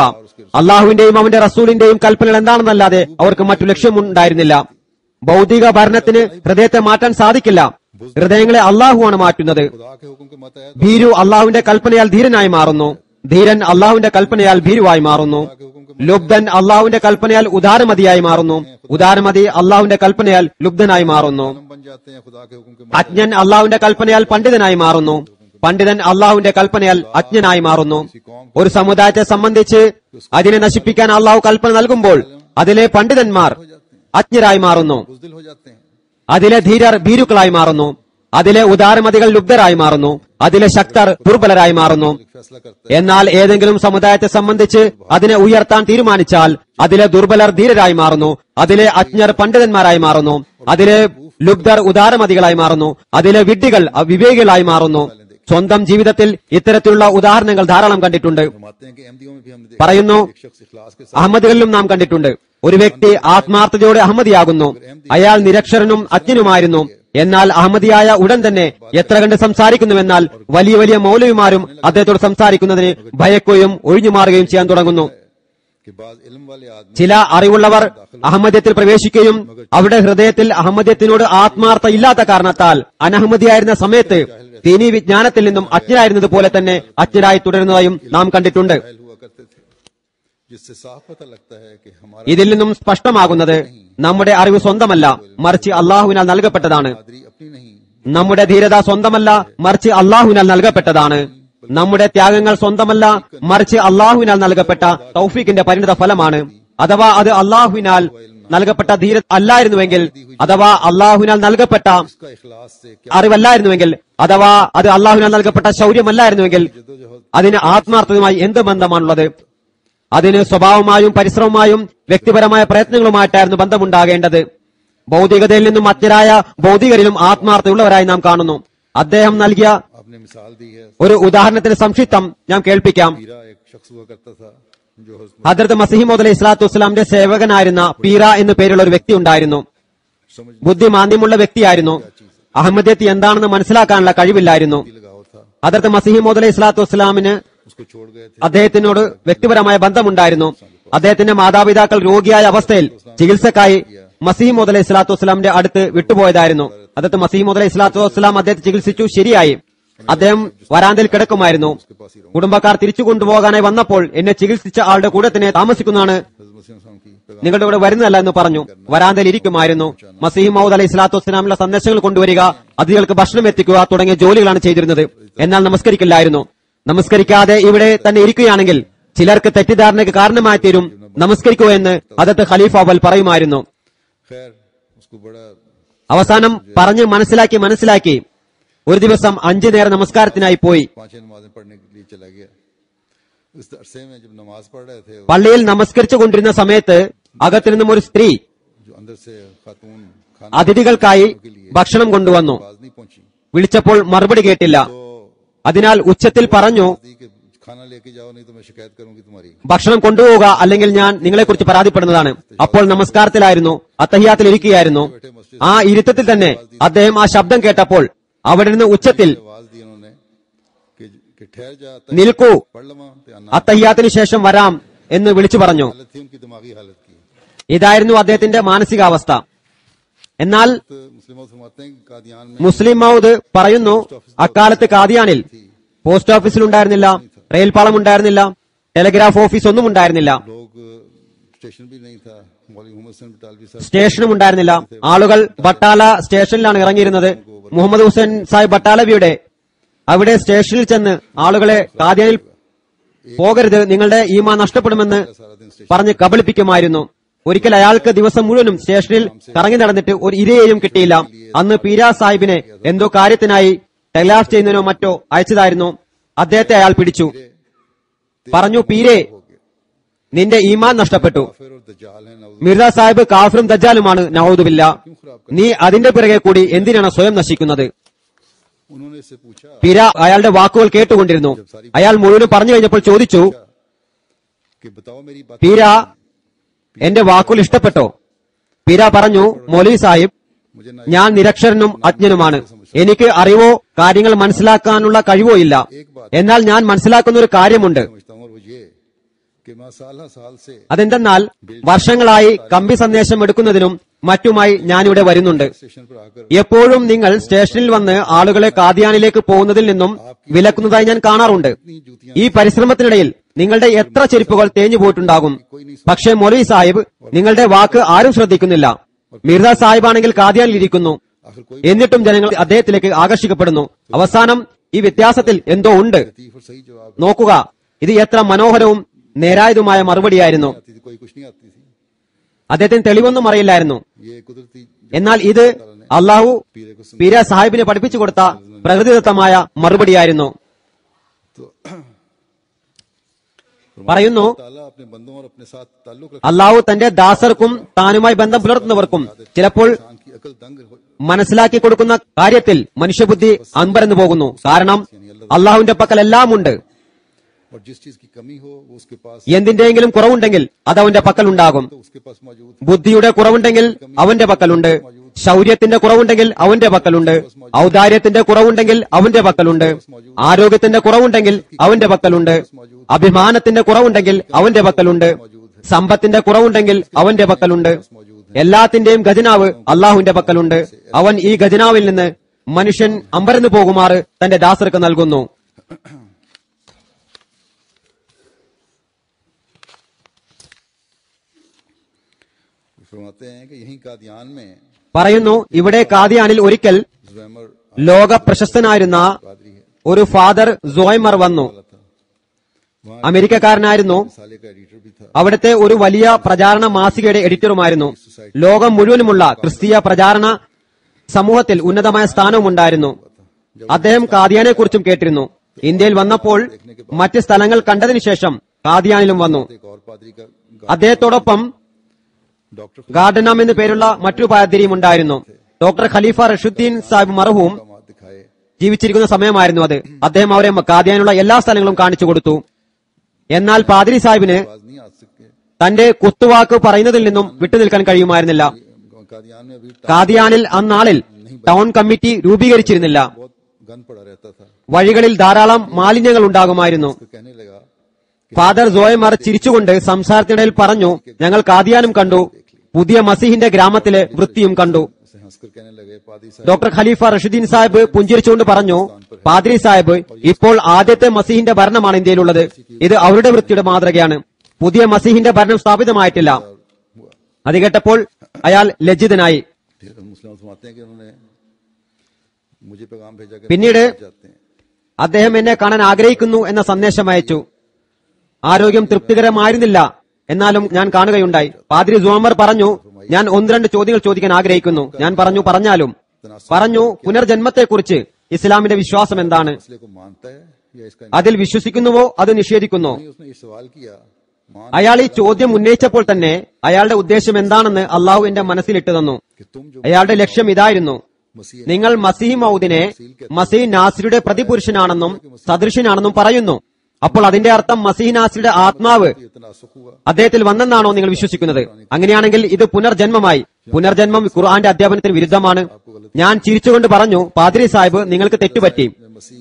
അള്ളാഹുവിന്റെയും അവന്റെ റസൂലിന്റെയും കൽപ്പനകൾ എന്താണെന്നല്ലാതെ അവർക്ക് മറ്റു ലക്ഷ്യമുണ്ടായിരുന്നില്ല. ഭൗതിക ഭരണത്തിന് ഹൃദയത്തെ മാറ്റാൻ സാധിക്കില്ല. ഹൃദയങ്ങളെ അള്ളാഹുവാണ് മാറ്റുന്നത്. खुदा के हुक्म के मतहत ഭീരു അള്ളാഹുവിന്റെ കൽപ്പനയാൽ ധീരനായി മാറുന്നു. ധീരൻ അള്ളാഹുവിന്റെ കൽപ്പനയാൽ ഭീരുവായി മാറുന്നു. ലുബ്ധൻ അള്ളാഹുവിന്റെ കൽപ്പനയാൽ ഉദാരമതിയായി മാറുന്നു. ഉദാരമതി അള്ളാഹുവിന്റെ കൽപ്പനയാൽ ലുബ്ധനായി മാറുന്നു. बन जाते हैं खुदा के हुक्म के അജ്ഞൻ അള്ളാഹുവിന്റെ കൽപ്പനയാൽ പണ്ഡിതനായി മാറുന്നു. പണ്ഡിതൻ അള്ളാഹുവിന്റെ കൽപ്പനയാൽ അജ്ഞനായി മാറുന്നു. ഒരു സമുദായത്തെ സംബന്ധിച്ച് അതിനെ നശിപ്പിക്കാൻ അള്ളാഹു കൽപ്പന നൽകുമ്പോൾ അതിലെ പണ്ഡിതന്മാർ അജ്ഞരായി മാറുന്നു, बुज़दिल हो जाते हैं। അതിലെ ധീരർ ഭീരുക്കളായി മാറുന്നു, അതിലെ ഉദാരമതികൾ ലുബ്ധരായി മാറുന്നു, അതിലെ ശക്തർ ദുർബലരായി മാറുന്നു. एक फैसला करता എന്നാൽ ഏതെങ്കിലും സമുദായത്തെ സംബന്ധിച്ച് അതിനെ ഉയർത്താൻ തീരുമാനിച്ചാൽ അതിലെ ദുർബലർ ധീരരായി മാറുന്നു, അതിലെ അജ്ഞർ പണ്ഡിതന്മാരായി മാറുന്നു, അതിലെ ലുബ്ധർ ഉദാരമതികളായി മാറുന്നു, അതിലെ വിഡ്ഢികൾ വിവേകികളായി മാറുന്നു. സ്വന്തം ജീവിതത്തിൽ ഇത്തരത്തിലുള്ള ഉദാഹരണങ്ങൾ ധാരാളം കണ്ടിട്ടുണ്ട്. फरमाते हैं कि अहमदियों में भी हमने देखा പറയുന്നു, एक शख्स इखलास के साथ അഹമ്മദികളിലും നാം കണ്ടിട്ടുണ്ട്. ഒരു വ്യക്തി ആത്മാർത്ഥതയോടെ അഹമ്മദിയാകുന്നു. അയാൾ നിരക്ഷരനും അജ്ഞനുമായിരുന്നു. എന്നാൽ അഹമ്മദിയായ ഉടൻ തന്നെ എത്ര കണ്ട് സംസാരിക്കുന്നുവെന്നാൽ വലിയ വലിയ മൗലവിമാരും അദ്ദേഹത്തോട് സംസാരിക്കുന്നതിന് ഭയക്കുകയും ഒഴിഞ്ഞു മാറുകയും ചെയ്യാൻ തുടങ്ങുന്നു. कि बाज इल्म वाले आदमी ചില അറിവുള്ളവർ അഹമ്മദ്യത്തിൽ പ്രവേശിക്കുകയും അവിടെ ഹൃദയത്തിൽ അഹമ്മദ്യത്തിനോട് ആത്മാർത്ഥ ഇല്ലാത്ത കാരണത്താൽ അനഹമ്മദിയായിരുന്ന സമയത്ത് ദീനീ വിജ്ഞാനത്തിൽ നിന്നും അജ്ഞരായിരുന്നത് പോലെ തന്നെ അജ്ഞരായി തുടരുന്നതായും നാം കണ്ടിട്ടുണ്ട്. घायल हुआ करते थे, जिससे साफ पता लगता है कि हमारा ഇതിൽ നിന്നും സ്പഷ്ടമാകുന്നത് നമ്മുടെ അറിവ് സ്വന്തമല്ല, മറിച്ച് അള്ളാഹുവിനാൽ നൽകപ്പെട്ടതാണ്. बहादुरी अपनी नहीं, നമ്മുടെ ധീരത സ്വന്തമല്ല, മറിച്ച് അള്ളാഹുവിനാൽ നൽകപ്പെട്ടതാണ്. നമ്മുടെ ത്യാഗങ്ങൾ സ്വന്തമല്ല, മറിച്ച് അള്ളാഹുവിനാൽ നൽകപ്പെട്ട തൗഫീഖിന്റെ പരിണിത ഫലമാണ്. അഥവാ അത് അള്ളാഹുവിനാൽ നൽകപ്പെട്ട ധീര അല്ലായിരുന്നുവെങ്കിൽ, അഥവാ അള്ളാഹുവിനാൽ നൽകപ്പെട്ട उसका इखलास से क्या അറിവല്ലായിരുന്നുവെങ്കിൽ, അഥവാ അത് അള്ളാഹുവിനാൽ നൽകപ്പെട്ട ശൗര്യമല്ലായിരുന്നുവെങ്കിൽ അതിന് ആത്മാർത്ഥതയുമായി എന്ത് ബന്ധമാണുള്ളത്? അതിന് സ്വഭാവമായും പരിശ്രമമായും വ്യക്തിപരമായ പ്രയത്നങ്ങളുമായിട്ടായിരുന്നു ബന്ധമുണ്ടാകേണ്ടത്. ഭൗതികതയിൽ നിന്നും അജ്ഞരായ ഭൗതികരിലും ആത്മാർത്ഥതയുള്ളവരായി നാം കാണുന്നു. അദ്ദേഹം നൽകിയ आपने मिसाल दी है। ഒരു ഉദാഹരണത്തിന് സംക്ഷിപ്തം ഞാൻ കേൾപ്പിക്കാം. पीरा एक शख्स हुआ करता था जो ഹദ്രത്ത് മസീഹ് മൗഊദ് അലൈഹി സ്വലാത്തു വസ്സലാമിന്റെ സേവകനായിരുന്ന പീര എന്നു പേരുള്ള ഒരു വ്യക്തി ഉണ്ടായിരുന്നു. समझ ബുദ്ധിമാന്ദ്യമുള്ള വ്യക്തിയായിരുന്നു. അഹമ്മദിയത്ത് എന്താണെന്ന് മനസ്സിലാക്കാനുള്ള കഴിവില്ലായിരുന്നു. लगाव था, ഹദ്രത്ത് മസീഹ് മൗഊദ് അലൈഹി സ്വലാത്തു വസ്സലാമിന് उसको छोड़ गए थे। അദ്ദേഹത്തിനോട് വ്യക്തിപരമായ ബന്ധമുണ്ടായിരുന്നു. അദ്ദേഹത്തിന്റെ മാതാപിതാക്കൾ രോഗിയായ അവസ്ഥയിൽ ചികിത്സക്കായി മസീഹ് മൗഊദ് അലൈഹി സ്വലാത്തു വസ്സലാമിന്റെ അടുത്ത് വിട്ടുപോയതായിരുന്നു. അദ്ദേഹത്തെ മസീഹ് മൗഊദ് അലൈഹി സ്വലാത്തു വസ്സലാം അദ്ദേഹത്തെ ചികിത്സിച്ചു, ശരിയായി. അദ്ദേഹം വരാന്തയിൽ കിടക്കുമായിരുന്നു. കുടുംബക്കാർ തിരിച്ചു കൊണ്ടുപോകാനായി വന്നപ്പോൾ എന്നെ ചികിത്സിച്ച ആളുടെ കൂടെ തന്നെ താമസിക്കുന്നതാണ്, हज़रत मसीह अलैहि सलाम की നിങ്ങളുടെ കൂടെ വരുന്നതല്ല എന്ന് പറഞ്ഞു. വരാന്തയിൽ ഇരിക്കുമായിരുന്നു. മസീഹ് മൗഊദ് അലൈഹി സ്വലാത്തു വസ്സലാമിന്റെ സന്ദേശങ്ങൾ കൊണ്ടുവരിക, അതിഥികൾക്ക് ഭക്ഷണം എത്തിക്കുക തുടങ്ങിയ ജോലികളാണ് ചെയ്തിരുന്നത്. എന്നാൽ നമസ്കരിക്കില്ലായിരുന്നു. നമസ്കരിക്കാതെ ഇവിടെ തന്നെ ഇരിക്കുകയാണെങ്കിൽ ചിലർക്ക് തെറ്റിദ്ധാരണയ്ക്ക് കാരണമായി തീരും, നമസ്കരിക്കുക എന്ന് ഹദരത്ത് ഖലീഫ അവൽ പറയുമായിരുന്നു. खैर उसको बड़ा അവസാനം പറഞ്ഞ് മനസ്സിലാക്കി ഒരു ദിവസം 5 നേരം നമസ്കാരത്തിനായി പോയി. 5 नमाजें पढ़ने के लिए चला गया। इस अरसे में जब नमाज पढ़ रहे थे, പള്ളിയിൽ നമസ്കരിച്ചു കൊണ്ടിരുന്ന സമയത്ത് അകത്തു നിന്നും ഒരു സ്ത്രീ जो अंदर से खातून खाना അതിഥികൾക്കായി ഭക്ഷണം കൊണ്ടുവന്നു. आवाज नहीं पहुंची, വിളിച്ചപ്പോൾ മറുപടി കേട്ടില്ല. तो അതിനാൽ ഉച്ചത്തിൽ പറഞ്ഞു, दी कि खाना लेके जाओ नहीं तो मैं शिकायत करूंगी तुम्हारी। ഭക്ഷണം കൊണ്ടുപോവുക, അല്ലെങ്കിൽ ഞാൻ നിങ്ങളെക്കുറിച്ച് പരാതിപ്പെടുന്നതാണ്. അപ്പോൾ നമസ്കാരത്തിലായിരുന്നു, അത്തഹിയാത്തിൽ ഇരിക്കുകയായിരുന്നു. ആ ഇരുത്തത്തിൽ തന്നെ അദ്ദേഹം ആ ശബ്ദം കേട്ടപ്പോൾ അവിടെ നിന്ന് ഉച്ചത്തിൽ आवाज दी उन्होंने कि ठहर जा, നിൽക്കൂ, पढ़ लवा। അത്തഹിയാത്തിന് ശേഷം വരാം എന്ന് വിളിച്ചു പറഞ്ഞു. हालत थी उनकी दिमागी हालत की। ഇതായിരുന്നു അദ്ദേഹത്തിന്റെ മാനസികാവസ്ഥ. എന്നാൽ तो मुस्लिम फरमाते हैं कि कादियान में മുസ്ലിം മൗദ് പറയുന്നു, അക്കാലത്ത് കാദിയാനിൽ പോസ്റ്റ് ഓഫീസിൽ ഉണ്ടായിരുന്നില്ല, റെയിൽപാളം ഉണ്ടായിരുന്നില്ല, ടെലിഗ്രാഫ് ഓഫീസ് ഒന്നും ഉണ്ടായിരുന്നില്ല, लोग स्टेशन भी नहीं था, मौलवी मोहम्मद हुसैन बटालवी साहब സ്റ്റേഷനും ഉണ്ടായിരുന്നില്ല. ആളുകൾ ബട്ടാല സ്റ്റേഷനിലാണ് ഇറങ്ങിയിരുന്നത്. മുഹമ്മദ് ഹുസൈൻ സാഹിബ് ബട്ടാലവിയുടെ അവിടെ സ്റ്റേഷനിൽ ചെന്ന് ആളുകളെ കാദിയാനിൽ പോകരുത്, നിങ്ങളുടെ ഈമാൻ നഷ്ടപ്പെടുമെന്ന് सारा दिन स्टेशन പറഞ്ഞ് കബളിപ്പിക്കുമായിരുന്നു. ഒരിക്കൽ അയാൾക്ക് ദിവസം മുഴുവനും സ്റ്റേഷനിൽ കറങ്ങി നടന്നിട്ട് ഒരു ഇരയെയും കിട്ടിയില്ല. അന്ന് പീര സാഹിബിനെ എന്തോ കാര്യത്തിനായി ടെലിഗ്രാഫ് ചെയ്യുന്നതിനോ മറ്റോ അയച്ചതായിരുന്നു. അദ്ദേഹത്തെ അയാൾ പിടിച്ചു. പറഞ്ഞു, പീരെ, നിന്റെ ഈമാൻ നഷ്ടപ്പെട്ടു. फिर और दज्जाल है नौज മിർസ സാഹിബ് കാഫിറും ദജ്ജാലുമാണ്, നഊദുബില്ല. നീ അതിന്റെ പിറകെ കൂടി എന്തിനാണ് സ്വയം നശിക്കുന്നത്? उन्होंने इससे पूछा പീര അയാളുടെ വാക്കുകൾ കേട്ടുകൊണ്ടിരുന്നു. അയാൾ മുഴുവനും പറഞ്ഞു കഴിഞ്ഞപ്പോൾ ചോദിച്ചു, कि बताओ मेरी बात പീര, എന്റെ വാക്കുകൾ ഇഷ്ടപ്പെട്ടോ? പീര പറഞ്ഞു, മൗലവി സാഹിബ്, मुझे ना ഞാൻ നിരക്ഷരനും അജ്ഞനുമാണ്. എനിക്ക് അറിവോ കാര്യങ്ങൾ മനസ്സിലാക്കാനുള്ള കഴിവോ ഇല്ല. എന്നാൽ ഞാൻ മനസ്സിലാക്കുന്ന ഒരു കാര്യമുണ്ട്. समझता हूँ, और वो ये कि मैं साल से അതെന്തെന്നാൽ വർഷങ്ങളായി കമ്പി സന്ദേശം എടുക്കുന്നതിനും മറ്റുമായി ഞാനിവിടെ വരുന്നുണ്ട്. स्टेशन पर आकर എപ്പോഴും നിങ്ങൾ സ്റ്റേഷനിൽ വന്ന് ആളുകളെ കാദിയാനിലേക്ക് പോകുന്നതിൽ നിന്നും വിലക്കുന്നതായി ഞാൻ കാണാറുണ്ട്. ഈ പരിശ്രമത്തിനിടയിൽ നിങ്ങളുടെ എത്ര ചെരുപ്പുകൾ തേഞ്ഞു പോയിട്ടുണ്ടാകും. പക്ഷേ മൗലവി സാഹിബ്, നിങ്ങളുടെ വാക്ക് ആരും ശ്രദ്ധിക്കുന്നില്ല. മിർസ സാഹിബ് ആണെങ്കിൽ കാദിയാനിൽ ഇരിക്കുന്നു. आखिर कोई എന്നിട്ടും ജനങ്ങൾ അദ്ദേഹത്തിലേക്ക് ആകർഷിക്കപ്പെടുന്നു. അവസാനം ഈ വ്യത്യാസത്തിൽ എന്തോ ഉണ്ട്. लतीफ और सही जवाब നോക്കുക, ഇത് എത്ര മനോഹരവും നേരായതുമായ മറുപടിയായിരുന്നു. आती थी, कोई कुछ नहीं आती थी। അദ്ദേഹത്തിന് തെളിവൊന്നും അറിയില്ലായിരുന്നു. ये कुदरती എന്നാൽ ഇത് അള്ളാഹു പീര സാഹിബിനെ പഠിപ്പിച്ചു കൊടുത്ത പ്രകൃതിദത്തമായ മറുപടിയായിരുന്നു. പറയുന്നു, ताला अपने बंदों और अपने साथ ताल्लुक അള്ളാഹു തന്റെ ദാസർക്കും താനുമായി ബന്ധം പുലർത്തുന്നവർക്കും ചിലപ്പോൾ इंसान की अकल दंग हो മനസ്സിലാക്കി കൊടുക്കുന്ന കാര്യത്തിൽ മനുഷ്യബുദ്ധി അമ്പരന്നു പോകുന്നു. കാരണം അള്ളാഹുവിന്റെ പക്കൽ എല്ലാം ഉണ്ട്. और जिस चीज की कमी हो वो उसके पास എന്തിന്റെയെങ്കിലും കുറവുണ്ടെങ്കിൽ അത് അവന്റെ പക്കൽ ഉണ്ടാകും. तो उसके पास मौजूद है। ബുദ്ധിയുടെ കുറവുണ്ടെങ്കിൽ അവന്റെ പക്കലുണ്ട്. ശൗര്യത്തിന്റെ കുറവുണ്ടെങ്കിൽ അവന്റെ പക്കലുണ്ട്. ഔദാര്യത്തിന്റെ കുറവുണ്ടെങ്കിൽ അവന്റെ പക്കലുണ്ട്. ആരോഗ്യത്തിന്റെ കുറവുണ്ടെങ്കിൽ അവന്റെ പക്കലുണ്ട്. അഭിമാനത്തിന്റെ കുറവുണ്ടെങ്കിൽ അവന്റെ പക്കലുണ്ട്. സമ്പത്തിന്റെ കുറവുണ്ടെങ്കിൽ അവന്റെ പക്കലുണ്ട്. എല്ലാത്തിന്റെയും ഖജനാവ് അള്ളാഹുവിന്റെ പക്കലുണ്ട്. അവൻ ഈ ഖജനാവിൽ നിന്ന് മനുഷ്യൻ അമ്പരന്നു പോകുമാറ് തന്റെ ദാസർക്ക് നൽകുന്നു. फरमाते हैं कि यहीं कादियान में പറയുന്നു, ഇവിടെ കാദിയാനിൽ ഒരിക്കൽ ज़ुवैमर ലോക പ്രശസ്തനായിരുന്ന कादरी है ഒരു ഫാദർ സോയ്മർ വന്നു. वहाँ അമേരിക്കക്കാരനായിരുന്നു. साले का एडिटर भी था। അവിടുത്തെ ഒരു വലിയ പ്രചാരണ മാസികയുടെ എഡിറ്ററുമായിരുന്നു. ലോകം മുഴുവനുമുള്ള ക്രിസ്തീയ പ്രചാരണ സമൂഹത്തിൽ ഉന്നതമായ സ്ഥാനവും ഉണ്ടായിരുന്നു. അദ്ദേഹം കാദിയാനെ കുറിച്ചും കേട്ടിരുന്നു. ഇന്ത്യയിൽ വന്നപ്പോൾ മറ്റ് സ്ഥലങ്ങൾ കണ്ടതിനു ശേഷം കാദിയാനിലും വന്നു. एक और पादरी का അദ്ദേഹത്തോടൊപ്പം डॉक्टर ഗാർഡനാം എന്നു പേരുള്ള മറ്റൊരു പാദ്രിയും ഉണ്ടായിരുന്നു. ഡോക്ടർ ഖലീഫ റഷുദ്ദീൻ സാഹിബ് മർഹൂം मात दिखाए ജീവിച്ചിരിക്കുന്ന സമയമായിരുന്നു അത്. അദ്ദേഹം അവരെ കാദിയാനുള്ള എല്ലാ സ്ഥലങ്ങളും കാണിച്ചു കൊടുത്തു. എന്നാൽ പാദ്രി സാഹിബിന് बाज नहीं आ सके। തന്റെ കുത്തുവാക്ക് പറയുന്നതിൽ നിന്നും വിട്ടുനിൽക്കാൻ കഴിയുമായിരുന്നില്ല. कादियान में अभी കാദിയാനിൽ അന്നാളിൽ ടൗൺ കമ്മിറ്റി രൂപീകരിച്ചിരുന്നില്ല. बहुत गंद पड़ा रहता था। വഴികളിൽ ധാരാളം മാലിന്യങ്ങൾ ഉണ്ടാകുമായിരുന്നു. तो कहने लगा ഫാദർ സോയമർ ചിരിച്ചുകൊണ്ട് സംസാരത്തിനിടയിൽ പറഞ്ഞു, ഞങ്ങൾ കാദിയാനും കണ്ടു, പുതിയ മസീഹിന്റെ ഗ്രാമത്തിലെ വൃത്തിയും കണ്ടു. उसे हंसकर कहने लगे पादरी साहब ഡോക്ടർ ഖലീഫ റഷീദ്ദീൻ സാഹിബ് പുഞ്ചിരിച്ചുകൊണ്ട് പറഞ്ഞു, പാദ്രി സാഹിബ്, ഇപ്പോൾ ആദ്യത്തെ മസീഹിന്റെ ഭരണമാണ് ഇന്ത്യയിലുള്ളത്. ഇത് അവരുടെ വൃത്തിയുടെ മാതൃകയാണ്. പുതിയ മസീഹിന്റെ ഭരണം സ്ഥാപിതമായിട്ടില്ല. അത് കേട്ടപ്പോൾ അയാൾ ലജ്ജിതനായി. फिर मुस्लिम फरमाते हैं कि उन्होंने मुझे पैगाम भेजा कि പിന്നീട് जाते हैं। അദ്ദേഹം എന്നെ കാണാൻ ആഗ്രഹിക്കുന്നു എന്ന സന്ദേശം അയച്ചു. ആരോഗ്യം തൃപ്തികരമായിരുന്നില്ല, എന്നാലും ഞാൻ കാണുകയുണ്ടായി. പാദ്രി സോമർ പറഞ്ഞു, ഞാൻ ഒന്ന് രണ്ട് ചോദ്യങ്ങൾ ചോദിക്കാൻ ആഗ്രഹിക്കുന്നു. ഞാൻ പറഞ്ഞു, പറഞ്ഞാലും. പറഞ്ഞു, പുനർജന്മത്തെക്കുറിച്ച് ഇസ്ലാമിന്റെ വിശ്വാസം എന്താണ്? मसले को मानता है या इसका അതിൽ വിശ്വസിക്കുന്നുവോ അത് നിഷേധിക്കുന്നോ? नहीं? उसने ये सवाल किया मान അയാൾ ഈ ചോദ്യം ഉന്നയിച്ചപ്പോൾ തന്നെ അയാളുടെ ഉദ്ദേശം എന്താണെന്ന് അള്ളാഹു എന്റെ മനസ്സിലിട്ട് തന്നു. कि तुम जो അയാളുടെ ലക്ഷ്യം ഇതായിരുന്നു, मसीह നിങ്ങൾ മസീഹ് മൗദിനെ മസീഹ് നാസിരുടെ പ്രതിപുരുഷനാണെന്നും സദൃശനാണെന്നും പറയുന്നു. അപ്പോൾ അതിന്റെ അർത്ഥം മസീഹ് നാസിരുടെ ആത്മാവ് इतना सुख हुआ അദ്ദേഹത്തിൽ വന്നെന്നാണോ നിങ്ങൾ വിശ്വസിക്കുന്നത്? അങ്ങനെയാണെങ്കിൽ ഇത് പുനർജന്മമായി. പുനർജന്മം ഖുർആന്റെ അധ്യാപനത്തിന് വിരുദ്ധമാണ്. ഞാൻ ചിരിച്ചുകൊണ്ട് പറഞ്ഞു, പാദ്രി സാഹിബ്, നിങ്ങൾക്ക് തെറ്റുപറ്റി.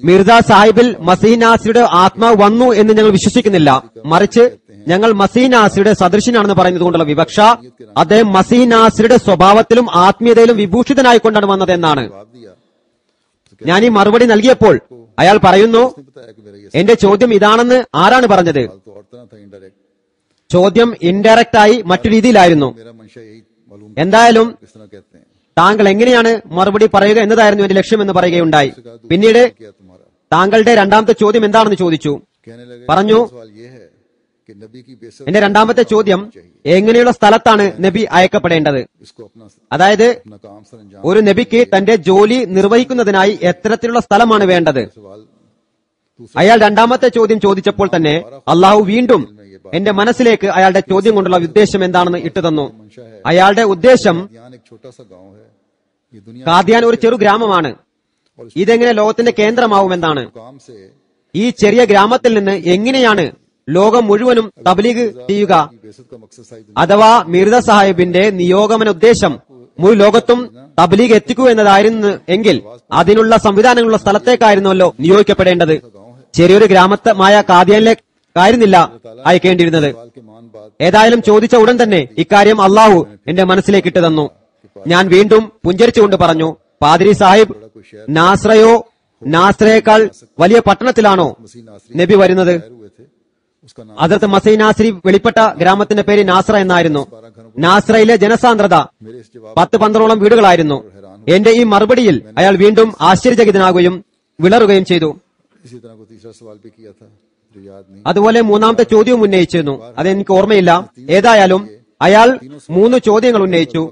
മിർസ സാഹിബിൽ മസീഹ് നാസിയുടെ ആത്മാവ് വന്നു എന്ന് ഞങ്ങൾ വിശ്വസിക്കുന്നില്ല. മറിച്ച് ഞങ്ങൾ മസീഹ് നാസിയുടെ സദൃശനാണെന്ന് പറയുന്നത് കൊണ്ടുള്ള വിവക്ഷ, അദ്ദേഹം മസീഹ് നാസിയുടെ സ്വഭാവത്തിലും ആത്മീയതയിലും വിഭൂഷിതനായിക്കൊണ്ടാണ് വന്നത് എന്നാണ്. जवाब दिया ഞാൻ ഈ മറുപടി നൽകിയപ്പോൾ അയാൾ പറയുന്നു, नहीं बताया कि मेरा ये എന്റെ ചോദ്യം ഇതാണെന്ന് ആരാണ് പറഞ്ഞത്? सवाल तो और तरह था इनडायरेक्ट। ചോദ്യം ഇൻഡയറക്റ്റ് ആയി മറ്റു രീതിയിലായിരുന്നു. मेरा मंशा यही मालूम എന്തായാലും किस तरह कहते हैं താങ്കൾ എങ്ങനെയാണ് മറുപടി പറയുക എന്നതായിരുന്നു എന്റെ ലക്ഷ്യമെന്ന് പറയുകയുണ്ടായി. പിന്നീട് क्या तुम्हारा താങ്കളുടെ രണ്ടാമത്തെ ചോദ്യം എന്താണെന്ന് ചോദിച്ചു. कहने लगे പറഞ്ഞു, सवाल ये है कि नबी की बेसत എന്റെ രണ്ടാമത്തെ ചോദ്യം, എങ്ങനെയുള്ള സ്ഥലത്താണ് നബി അയക്കപ്പെടേണ്ടത്? इसको अपना അതായത് अपना काम सर अंजाम ഒരു നബിക്ക് തന്റെ ജോലി നിർവഹിക്കുന്നതിനായി എത്തരത്തിലുള്ള സ്ഥലമാണ് വേണ്ടത്? सवाल അയാൾ രണ്ടാമത്തെ ചോദ്യം ചോദിച്ചപ്പോൾ തന്നെ അള്ളാഹു വീണ്ടും എന്റെ മനസ്സിലേക്ക് അയാളുടെ ചോദ്യം കൊണ്ടുള്ള ഉദ്ദേശം എന്താണെന്ന് ഇട്ടുതന്നു. मंशा है। അയാളുടെ ഉദ്ദേശം, कादियान एक छोटा सा गांव है, ये दुनिया കാദിയാൻ ഒരു ചെറു ഗ്രാമമാണ്, ഇതെങ്ങനെ ലോകത്തിന്റെ കേന്ദ്രമാവുമെന്നാണ്. काम से ഈ ചെറിയ ഗ്രാമത്തിൽ നിന്ന് എങ്ങനെയാണ് ലോകം മുഴുവനും തബ്ലീഗ് ചെയ്യുക? की बेसत का मकसद सारी അഥവാ മിർദ സാഹിബിന്റെ നിയോഗമന ഉദ്ദേശം മുഴു ലോകത്തും തബ്ലീഗ് എത്തിക്കൂ എന്നതായിരുന്നു എങ്കിൽ അതിനുള്ള സംവിധാനങ്ങളുള്ള സ്ഥലത്തേക്കായിരുന്നല്ലോ നിയോഗിക്കപ്പെടേണ്ടത്. ചെറിയൊരു ഗ്രാമമായ കാദിയാനിലേക്കായിരുന്നില്ല അയക്കേണ്ടിയിരുന്നത്. सवाल के मान बात ഏതായാലും ചോദിച്ച ഉടൻ തന്നെ ഇക്കാര്യം അള്ളാഹു എന്റെ മനസ്സിലേക്ക് ഇട്ട് തന്നു. ഞാൻ വീണ്ടും പുഞ്ചരിച്ചുകൊണ്ട് പറഞ്ഞു, പാദ്രി സാഹിബ്, നാസ്രയോ നാസ്രയേക്കാൾ വലിയ പട്ടണത്തിലാണോ मसीह नासरी നബി വരുന്നത്? ठहरे हुए थे, उसका नाम ഹദ്റത്ത് മസീഹ് നാസ്രി വെളിപ്പെട്ട ഗ്രാമത്തിന്റെ പേര് നാസ്ര എന്നായിരുന്നു. നാസ്രയിലെ ജനസാന്ദ്രത मेरे इस जवाब 10-12 വീടുകളായിരുന്നു. എന്റെ ഈ മറുപടിയിൽ അയാൾ വീണ്ടും ആശ്ചര്യചകിതനാകുകയും വിളറുകയും ചെയ്തു. इसी तरह को तीसरा सवाल भी किया था जो याद नहीं। അതുപോലെ മൂന്നാമത്തെ ചോദ്യവും ഉന്നയിച്ചിരുന്നു, അതെനിക്ക് ഓർമ്മയില്ല. ഏതായാലും അയാൾ 3 ചോദ്യങ്ങൾ ഉന്നയിച്ചു.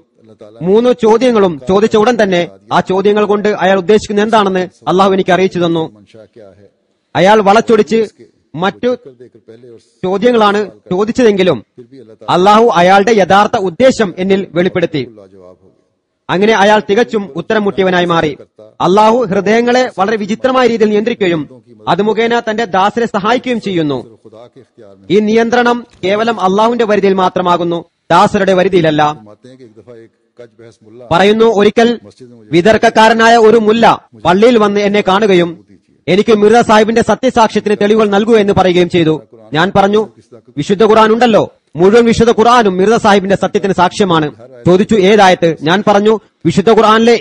3 ചോദ്യങ്ങളും ചോദിച്ച ഉടൻ തന്നെ ആ ചോദ്യങ്ങൾ കൊണ്ട് അയാൾ ഉദ്ദേശിക്കുന്നത് എന്താണെന്ന് അള്ളാഹു എനിക്ക് അറിയിച്ചു തന്നു. मंशा क्या है അയാൾ വളച്ചൊടിച്ച് മറ്റു कर देकर पहले और ചോദ്യങ്ങളാണ് ചോദിച്ചതെങ്കിലും फिर भी अल्लाह അള്ളാഹു അയാളുടെ യഥാർത്ഥ ഉദ്ദേശം എന്നിൽ വെളിപ്പെടുത്തി. ताला लाजवाब हो गया। അങ്ങനെ അയാൾ തികച്ചും ഉത്തരം മുട്ടിയവനായി മാറി. അള്ളാഹു ഹൃദയങ്ങളെ വളരെ വിചിത്രമായ രീതിയിൽ നിയന്ത്രിക്കുകയും അത് മുഖേന തന്റെ ദാസരെ സഹായിക്കുകയും ചെയ്യുന്നു. सिर्फ खुदा के इख्तियार में ഈ നിയന്ത്രണം കേവലം അള്ളാഹുവിന്റെ പരിധിയിൽ മാത്രമാകുന്നു, ദാസരുടെ പരിധിയിലല്ല. फरमाते हैं कि एक दफा एक कज बहस मुल्ला പറയുന്നു, ഒരിക്കൽ വിതർക്കക്കാരനായ ഒരു മുല്ല പള്ളിയിൽ വന്ന് എന്നെ കാണുകയും എനിക്ക് മിർസ സാഹിബിന്റെ സത്യസാക്ഷ്യത്തിന് തെളിവുകൾ നൽകൂ എന്ന് പറയുകയും ചെയ്തു. ഞാൻ പറഞ്ഞു, വിശുദ്ധ ഖുർആൻ ഉണ്ടല്ലോ, മുഴുവൻ വിശുദ്ധ ഖുർആനും മിർസ സാഹിബിന്റെ സത്യത്തിന് സാക്ഷ്യമാണ്. ചോദിച്ചു, ഏതായത്ത്? ഞാൻ പറഞ്ഞു, വിശുദ്ധ ഖുർആനിലെ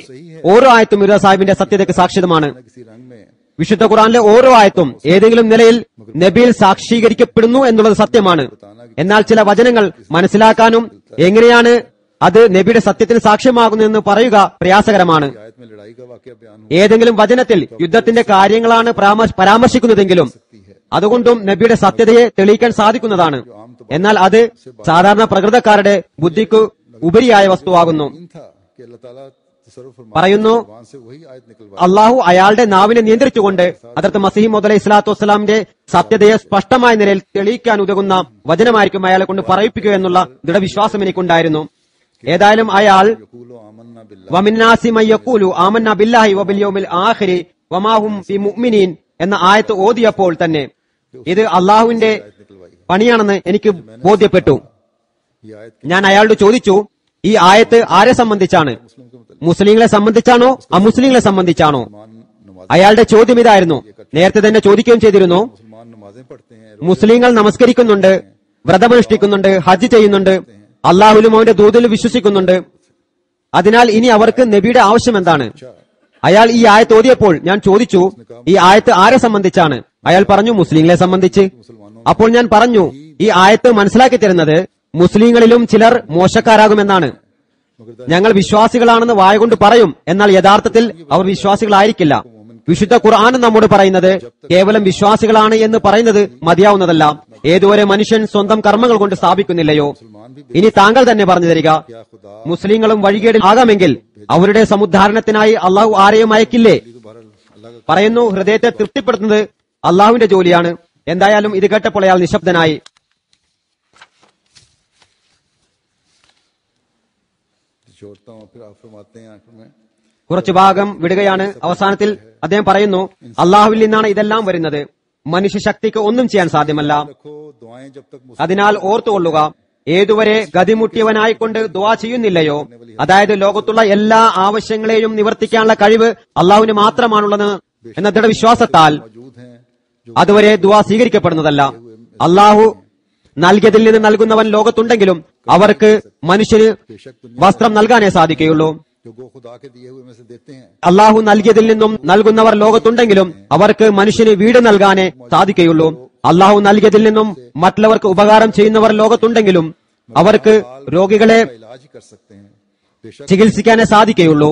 ഓരോ ആയത്തും മിർസ സാഹിബിന്റെ സത്യതയ്ക്ക് സാക്ഷ്യമാണ്. किसी रंग में വിശുദ്ധ ഖുർആനിലെ ഓരോ ആയത്തും ഏതെങ്കിലും നിലയിൽ നബിയിൽ സാക്ഷീകരിക്കപ്പെടുന്നു എന്നുള്ളത് സത്യമാണ്. എന്നാൽ ചില വചനങ്ങൾ മനസ്സിലാക്കാനും എങ്ങനെയാണ് അത് നബിയുടെ സത്യത്തിന് സാക്ഷ്യമാകുന്നതെന്ന് പറയുക പ്രയാസകരമാണ്. आयत में लड़ाई का वाकया बयान हो ഏതെങ്കിലും വചനത്തിൽ യുദ്ധത്തിന്റെ കാര്യങ്ങളാണ് പരാമർശിക്കുന്നതെങ്കിലും അതുകൊണ്ടും നബിയുടെ സത്യതയെ തെളിയിക്കാൻ സാധിക്കുന്നതാണ്. എന്നാൽ അത് സാധാരണ പ്രകൃതക്കാരുടെ ബുദ്ധിക്ക് ഉപരിയായ വസ്തുവാകുന്നു. था कि अल्लाह ताला तसर्रुफ फरमा പറയുന്നു, जुबान से वही आयत निकलवा അള്ളാഹു അയാളുടെ നാവിനെ നിയന്ത്രിച്ചുകൊണ്ട് ഹദരത്ത് മസീഹ് മൗഊദ് അലൈഹി സ്വലാത്തു വസ്സലാമിന്റെ സത്യതയെ സ്പഷ്ടമായ നിലയിൽ തെളിയിക്കാൻ ഉതകുന്ന വചനമായിരിക്കും അയാളെ കൊണ്ട് പറയിപ്പിക്കുക എന്നുള്ള ദൃഢവിശ്വാസം എനിക്കുണ്ടായിരുന്നു. ഏതായാലും അയാൾ यकूलो आमन्ना बिल्लाह വമിന്നാസി മൻ യഖൂലു ആമന്ന ബില്ലാഹി വബിൽ യൗമിൽ ആഖിരി വമാ ഹും ഫി മുഅ്മിനീൻ എന്ന ആയത്ത് ഓതിയപ്പോൾ തന്നെ ഇത് അള്ളാഹുവിന്റെ പണിയാണെന്ന് എനിക്ക് ബോധ്യപ്പെട്ടു. ये आयत ഞാൻ അയാളോട് ചോദിച്ചു, ഈ ആയത്ത് ആരെ സംബന്ധിച്ചാണ്? മുസ്ലിങ്ങളെ സംബന്ധിച്ചാണോ അമുസ്ലിങ്ങളെ സംബന്ധിച്ചാണോ? नमाज അയാളുടെ ചോദ്യം ഇതായിരുന്നു. നേരത്തെ തന്നെ ചോദിക്കുകയും ചെയ്തിരുന്നു. मुसलमान नमाजें पढ़ते हैं മുസ്ലിങ്ങൾ നമസ്കരിക്കുന്നുണ്ട്, വ്രതമനുഷ്ഠിക്കുന്നുണ്ട്, ഹജ്ജ് ചെയ്യുന്നുണ്ട്, അള്ളാഹുലും അവന്റെ ദൂതിലും വിശ്വസിക്കുന്നുണ്ട്. അതിനാൽ ഇനി അവർക്ക് നബിയുടെ ആവശ്യം എന്താണ്? അയാൾ ഈ ആയത്ത് ഓതിയപ്പോൾ ഞാൻ ചോദിച്ചു, ഈ ആയത്ത് ആരെ സംബന്ധിച്ചാണ്? അയാൾ പറഞ്ഞു, മുസ്ലിങ്ങളെ സംബന്ധിച്ച്. അപ്പോൾ ഞാൻ പറഞ്ഞു, ഈ ആയത്ത് മനസ്സിലാക്കി തരുന്നത് മുസ്ലിങ്ങളിലും ചിലർ മോശക്കാരാകുമെന്നാണ്. ഞങ്ങൾ വിശ്വാസികളാണെന്ന് വായ കൊണ്ട് പറയും, എന്നാൽ യഥാർത്ഥത്തിൽ അവർ വിശ്വാസികളായിരിക്കില്ല. വിശുദ്ധ ഖുർആൻ നമ്മോട് പറയുന്നത് കേവലം വിശ്വാസികളാണ് എന്ന് പറയുന്നത് മതിയാവുന്നതല്ല. ഏതുവരെ മനുഷ്യൻ സ്വന്തം കർമ്മങ്ങൾ കൊണ്ട് സ്ഥാപിക്കുന്നില്ലയോ? ഇനി താങ്കൾ തന്നെ പറഞ്ഞു തരിക, മുസ്ലിങ്ങളും വഴികേടിൽ ആകാമെങ്കിൽ അവരുടെ സമുദ്ധാരണത്തിനായി അള്ളാഹു ആരെയും അയക്കില്ലേ? പറയുന്നു, ഹൃദയത്തെ തൃപ്തിപ്പെടുത്തുന്നത് അള്ളാഹുവിന്റെ ജോലിയാണ്. എന്തായാലും ഇത് കേട്ടപ്പോൾ അയാൾ നിശബ്ദനായി. छोड़ता हूँ फिर आप फरमाते हैं आखिर में കുറച്ചു ഭാഗം വിടുകയാണ്. അവസാനത്തിൽ അദ്ദേഹം പറയുന്നു, അള്ളാഹുവിൽ നിന്നാണ് ഇതെല്ലാം വരുന്നത്. മനുഷ്യശക്തിക്ക് ഒന്നും ചെയ്യാൻ സാധ്യമല്ല. रखो दुआएं जब तक അതിനാൽ ഓർത്തുകൊള്ളുക, ഏതുവരെ ഗതിമുട്ടിയവനായിക്കൊണ്ട് ദുആ ചെയ്യുന്നില്ലയോ, അതായത് ലോകത്തുള്ള എല്ലാ ആവശ്യങ്ങളെയും നിവർത്തിക്കാനുള്ള കഴിവ് അള്ളാഹുവിന് മാത്രമാണുള്ളത് എന്ന ദൃഢവിശ്വാസത്താൽ मौजूद हैं जो അതുവരെ ദുആ സ്വീകരിക്കപ്പെടുന്നതല്ല. അള്ളാഹു നൽകിയതിൽ നിന്ന് നൽകുന്നവൻ ലോകത്തുണ്ടെങ്കിലും അവർക്ക് മനുഷ്യന് വസ്ത്രം നൽകാനേ സാധിക്കുകയുള്ളൂ. जो गो खुदा के दिए हुए में से देते हैं അള്ളാഹു നൽകിയതിൽ നിന്നും നൽകുന്നവർ ലോകത്തുണ്ടെങ്കിലും അവർക്ക് മനുഷ്യന് വീട് നൽകാനേ സാധിക്കുകയുള്ളൂ. അള്ളാഹു നൽകിയതിൽ നിന്നും മറ്റുള്ളവർക്ക് ഉപകാരം ചെയ്യുന്നവർ ലോകത്തുണ്ടെങ്കിലും അവർക്ക് രോഗികളെ का इलाज ही कर सकते हैं बेशक ചികിത്സിക്കാനേ സാധിക്കുകയുള്ളൂ.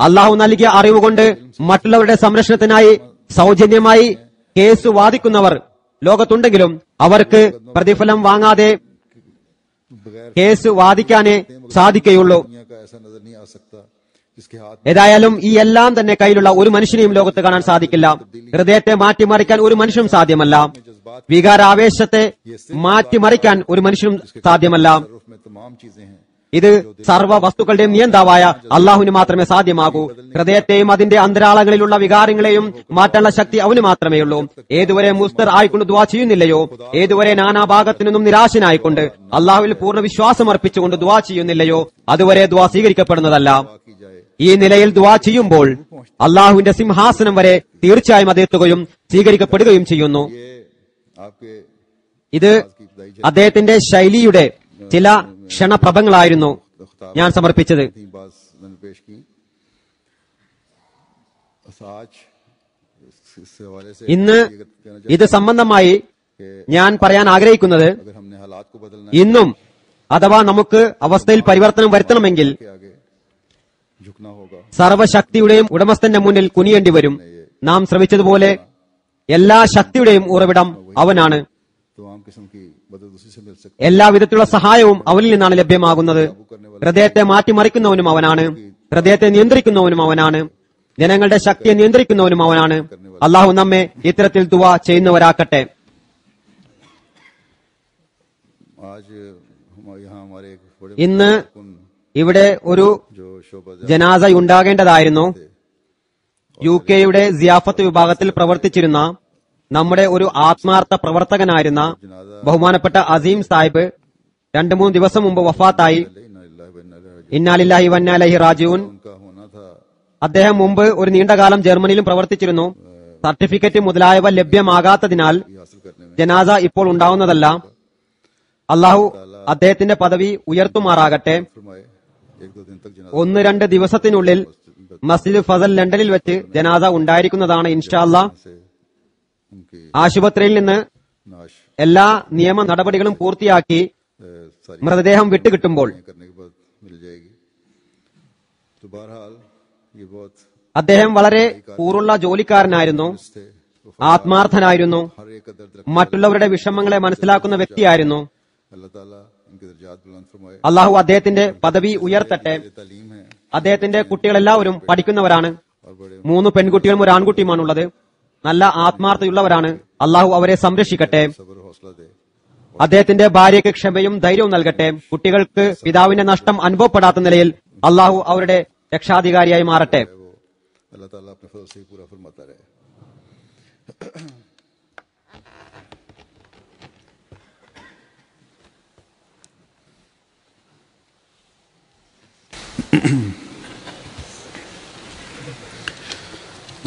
അള്ളാഹു നൽകിയ അറിവുകൊണ്ട് മറ്റുള്ളവരുടെ സംരക്ഷണത്തിനായി സൗജന്യമായി കേസ് വാദിക്കുന്നവർ ലോകത്തുണ്ടെങ്കിലും അവർക്ക് പ്രതിഫലം വാങ്ങാതെ बगैर കേസ് വാദിക്കാനേ സാധിക്കുകയുള്ളൂ. दुनिया का ऐसा नजर नहीं आ सकता जिसके हाथ ഏതായാലും ഈ എല്ലാം തന്നെ കയ്യിലുള്ള ഒരു മനുഷ്യനെയും ലോകത്ത് കാണാൻ സാധിക്കില്ല. ഹൃദയത്തെ മാറ്റിമറിക്കാൻ ഒരു മനുഷ്യനും സാധ്യമല്ല. വികാരാവേശത്തെ മാറ്റിമറിക്കാൻ ഒരു മനുഷ്യനും സാധ്യമല്ല. रूफ में तमाम चीजें हैं ഇത് സർവ്വ വസ്തുക്കളുടെയും നിയന്താവായ അള്ളാഹുവിന് മാത്രമേ സാധ്യമാകൂ. ഹൃദയത്തെയും അതിന്റെ അന്തരാളങ്ങളിലുള്ള വികാരങ്ങളെയും മാറ്റാനുള്ള ശക്തി അവന് മാത്രമേ ഉള്ളൂ. ഏതുവരെ മുസ്തർ ആയിക്കൊണ്ട് ദുആ ചെയ്യുന്നില്ലയോ, ഏതുവരെ നാനാഭാഗത്തു നിന്നും നിരാശനായിക്കൊണ്ട് അള്ളാഹുവിൽ പൂർണ്ണ വിശ്വാസം അർപ്പിച്ചുകൊണ്ട് ദുആ ചെയ്യുന്നില്ലയോ, അതുവരെ ദുആ സ്വീകരിക്കപ്പെടുന്നതല്ല. की जाए ഈ നിലയിൽ ദുആ ചെയ്യുമ്പോൾ അള്ളാഹുവിന്റെ സിംഹാസനം വരെ തീർച്ചയായും അത് എത്തുകയും സ്വീകരിക്കപ്പെടുകയും ചെയ്യുന്നു. ये आपके ഇത് അദ്ദേഹത്തിന്റെ ശൈലിയുടെ ചില ക്ഷണപ്രഭങ്ങളായിരുന്നു ഞാൻ സമർപ്പിച്ചത്. थी बात मैंने पेश की आज इस हवाले से ഇന്ന് ഇത് സംബന്ധമായി ഞാൻ പറയാൻ ആഗ്രഹിക്കുന്നത്, अगर हमने हालात को बदलना ഇന്നും അഥവാ നമുക്ക് അവസ്ഥയിൽ പരിവർത്തനം വരുത്തണമെങ്കിൽ के आगे झुकना होगा സർവശക്തിയുടെയും ഉടമസ്ഥന്റെ മുന്നിൽ കുനിയേണ്ടി വരും. നാം ശ്രവിച്ചതുപോലെ എല്ലാ ശക്തിയുടെയും ഉറവിടം അവനാണ്. तमाम किस्म की मदद उसी से मिल सकती എല്ലാവിധത്തിലുള്ള സഹായവും അവനിൽ നിന്നാണ് ലഭ്യമാകുന്നത്. ഹൃദയത്തെ മാറ്റിമറിക്കുന്നവനും അവനാണ്, ഹൃദയത്തെ നിയന്ത്രിക്കുന്നവനും അവനാണ്, ജനങ്ങളുടെ ശക്തിയെ നിയന്ത്രിക്കുന്നവനും അവനാണ്. അള്ളാഹു നമ്മെ ഇത്തരത്തിൽ ദുആ ചെയ്യുന്നവരാക്കട്ടെ. आज यहाँ हमारे एक बड़े ഇന്ന് ഇവിടെ ഒരു जो शोभा ജനാസ ഉണ്ടാകേണ്ടതായിരുന്നു. UK-യുടെ സിയാഫത്ത് വിഭാഗത്തിൽ പ്രവർത്തിച്ചിരുന്ന നമ്മുടെ ഒരു ആത്മാർത്ഥ പ്രവർത്തകനായിരുന്ന ബഹുമാനപ്പെട്ട അസീം സാഹിബ് 2-3 ദിവസം മുമ്പ് വഫാത്തായി. ഇന്നാലില്ലാഹി വന്നാലൈഹി റാജിഊൻ. उनका होना था അദ്ദേഹം മുമ്പ് ഒരു നീണ്ടകാലം ജർമ്മനിയിലും പ്രവർത്തിച്ചിരുന്നു. സർട്ടിഫിക്കറ്റ് മുതലായവ ലഭ്യമാകാത്തതിനാൽ हासिल करने में ജനാസ ഇപ്പോൾ ഉണ്ടാവുന്നതല്ല. അള്ളാഹു അദ്ദേഹത്തിന്റെ പദവി ഉയർത്തുമാറാകട്ടെ. फरमाए 1-2 दिन तक जनाजा 1-2 ദിവസത്തിനുള്ളിൽ മസ്ജിദ് ഫസൽ ലണ്ടനിൽ വെച്ച് ജനാസ ഉണ്ടായിരിക്കുന്നതാണ് ഇൻഷാ അല്ലാഹ്. से उनकी ആശുപത്രിയിൽ നിന്ന് नाश എല്ലാ നിയമ നടപടികളും പൂർത്തിയാക്കി सारी മൃതദേഹം വിട്ടുകിട്ടുമ്പോൾ करने के बाद मिल जाएगी. तो बहरहाल ये बहुत അദ്ദേഹം വളരെ കൂറുള്ള ജോലിക്കാരനായിരുന്നു, थे ആത്മാർത്ഥനായിരുന്നു, हर एक का दर्द മറ്റുള്ളവരുടെ വിഷമങ്ങളെ മനസ്സിലാക്കുന്ന വ്യക്തിയായിരുന്നു. अल्लाह ताला इनके दर्जात बुलंद फरमाए. അള്ളാഹു അദ്ദേഹത്തിന്റെ പദവി ഉയർത്തട്ടെ. ये तालीम है അദ്ദേഹത്തിന്റെ കുട്ടികളെല്ലാവരും പഠിക്കുന്നവരാണ്. और बड़े 3 പെൺകുട്ടികളും 1 ആൺകുട്ടിയുമാണുള്ളത്. നല്ല ആത്മാർത്ഥതയുള്ളവരാണ്. അള്ളാഹു അവരെ സംരക്ഷിക്കട്ടെ. सब्र हौसला दे. അദ്ദേഹത്തിന്റെ ഭാര്യയ്ക്ക് ക്ഷമയും ധൈര്യവും നൽകട്ടെ. കുട്ടികൾക്ക് പിതാവിന്റെ നഷ്ടം അനുഭവപ്പെടാത്ത നിലയിൽ അള്ളാഹു അവരുടെ രക്ഷാധികാരിയായി മാറട്ടെ. वो अल्लाह ताला अपने फजल से ही पूरा फरमाता रहे.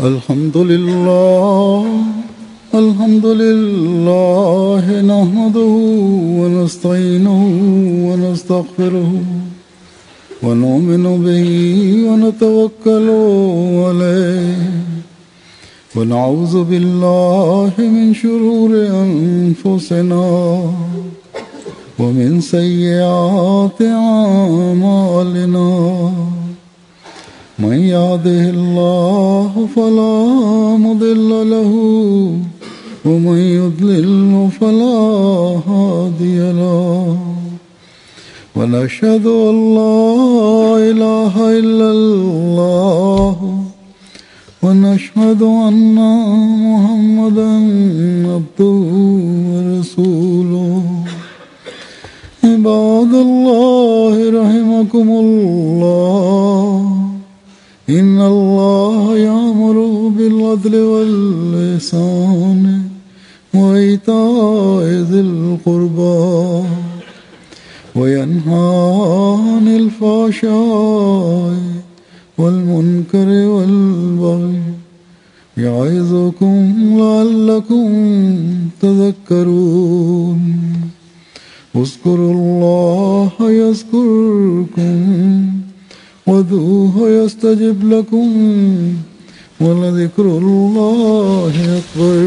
الحمد لله نحمده ونستعينه ونستغفره ونؤمن به ونتوكل عليه ونعوذ بالله من شرور أنفسنا ومن سيئات أعمالنا من يهده الله فلا مضل له ومن يضلل فلا هادي له ونشهد أن لا إله إلا الله ونشهد أن محمدا عبده ورسوله عباد الله رحمكم الله إن الله يأمر بالعدل والإحسان وإيتاء ذي القربى وينهى عن الفحشاء والمنكر والبغي يعظكم لعلكم تذكرون اذكروا الله يذكركم وادعوه يستجب لكم ولذكر الله أكبر.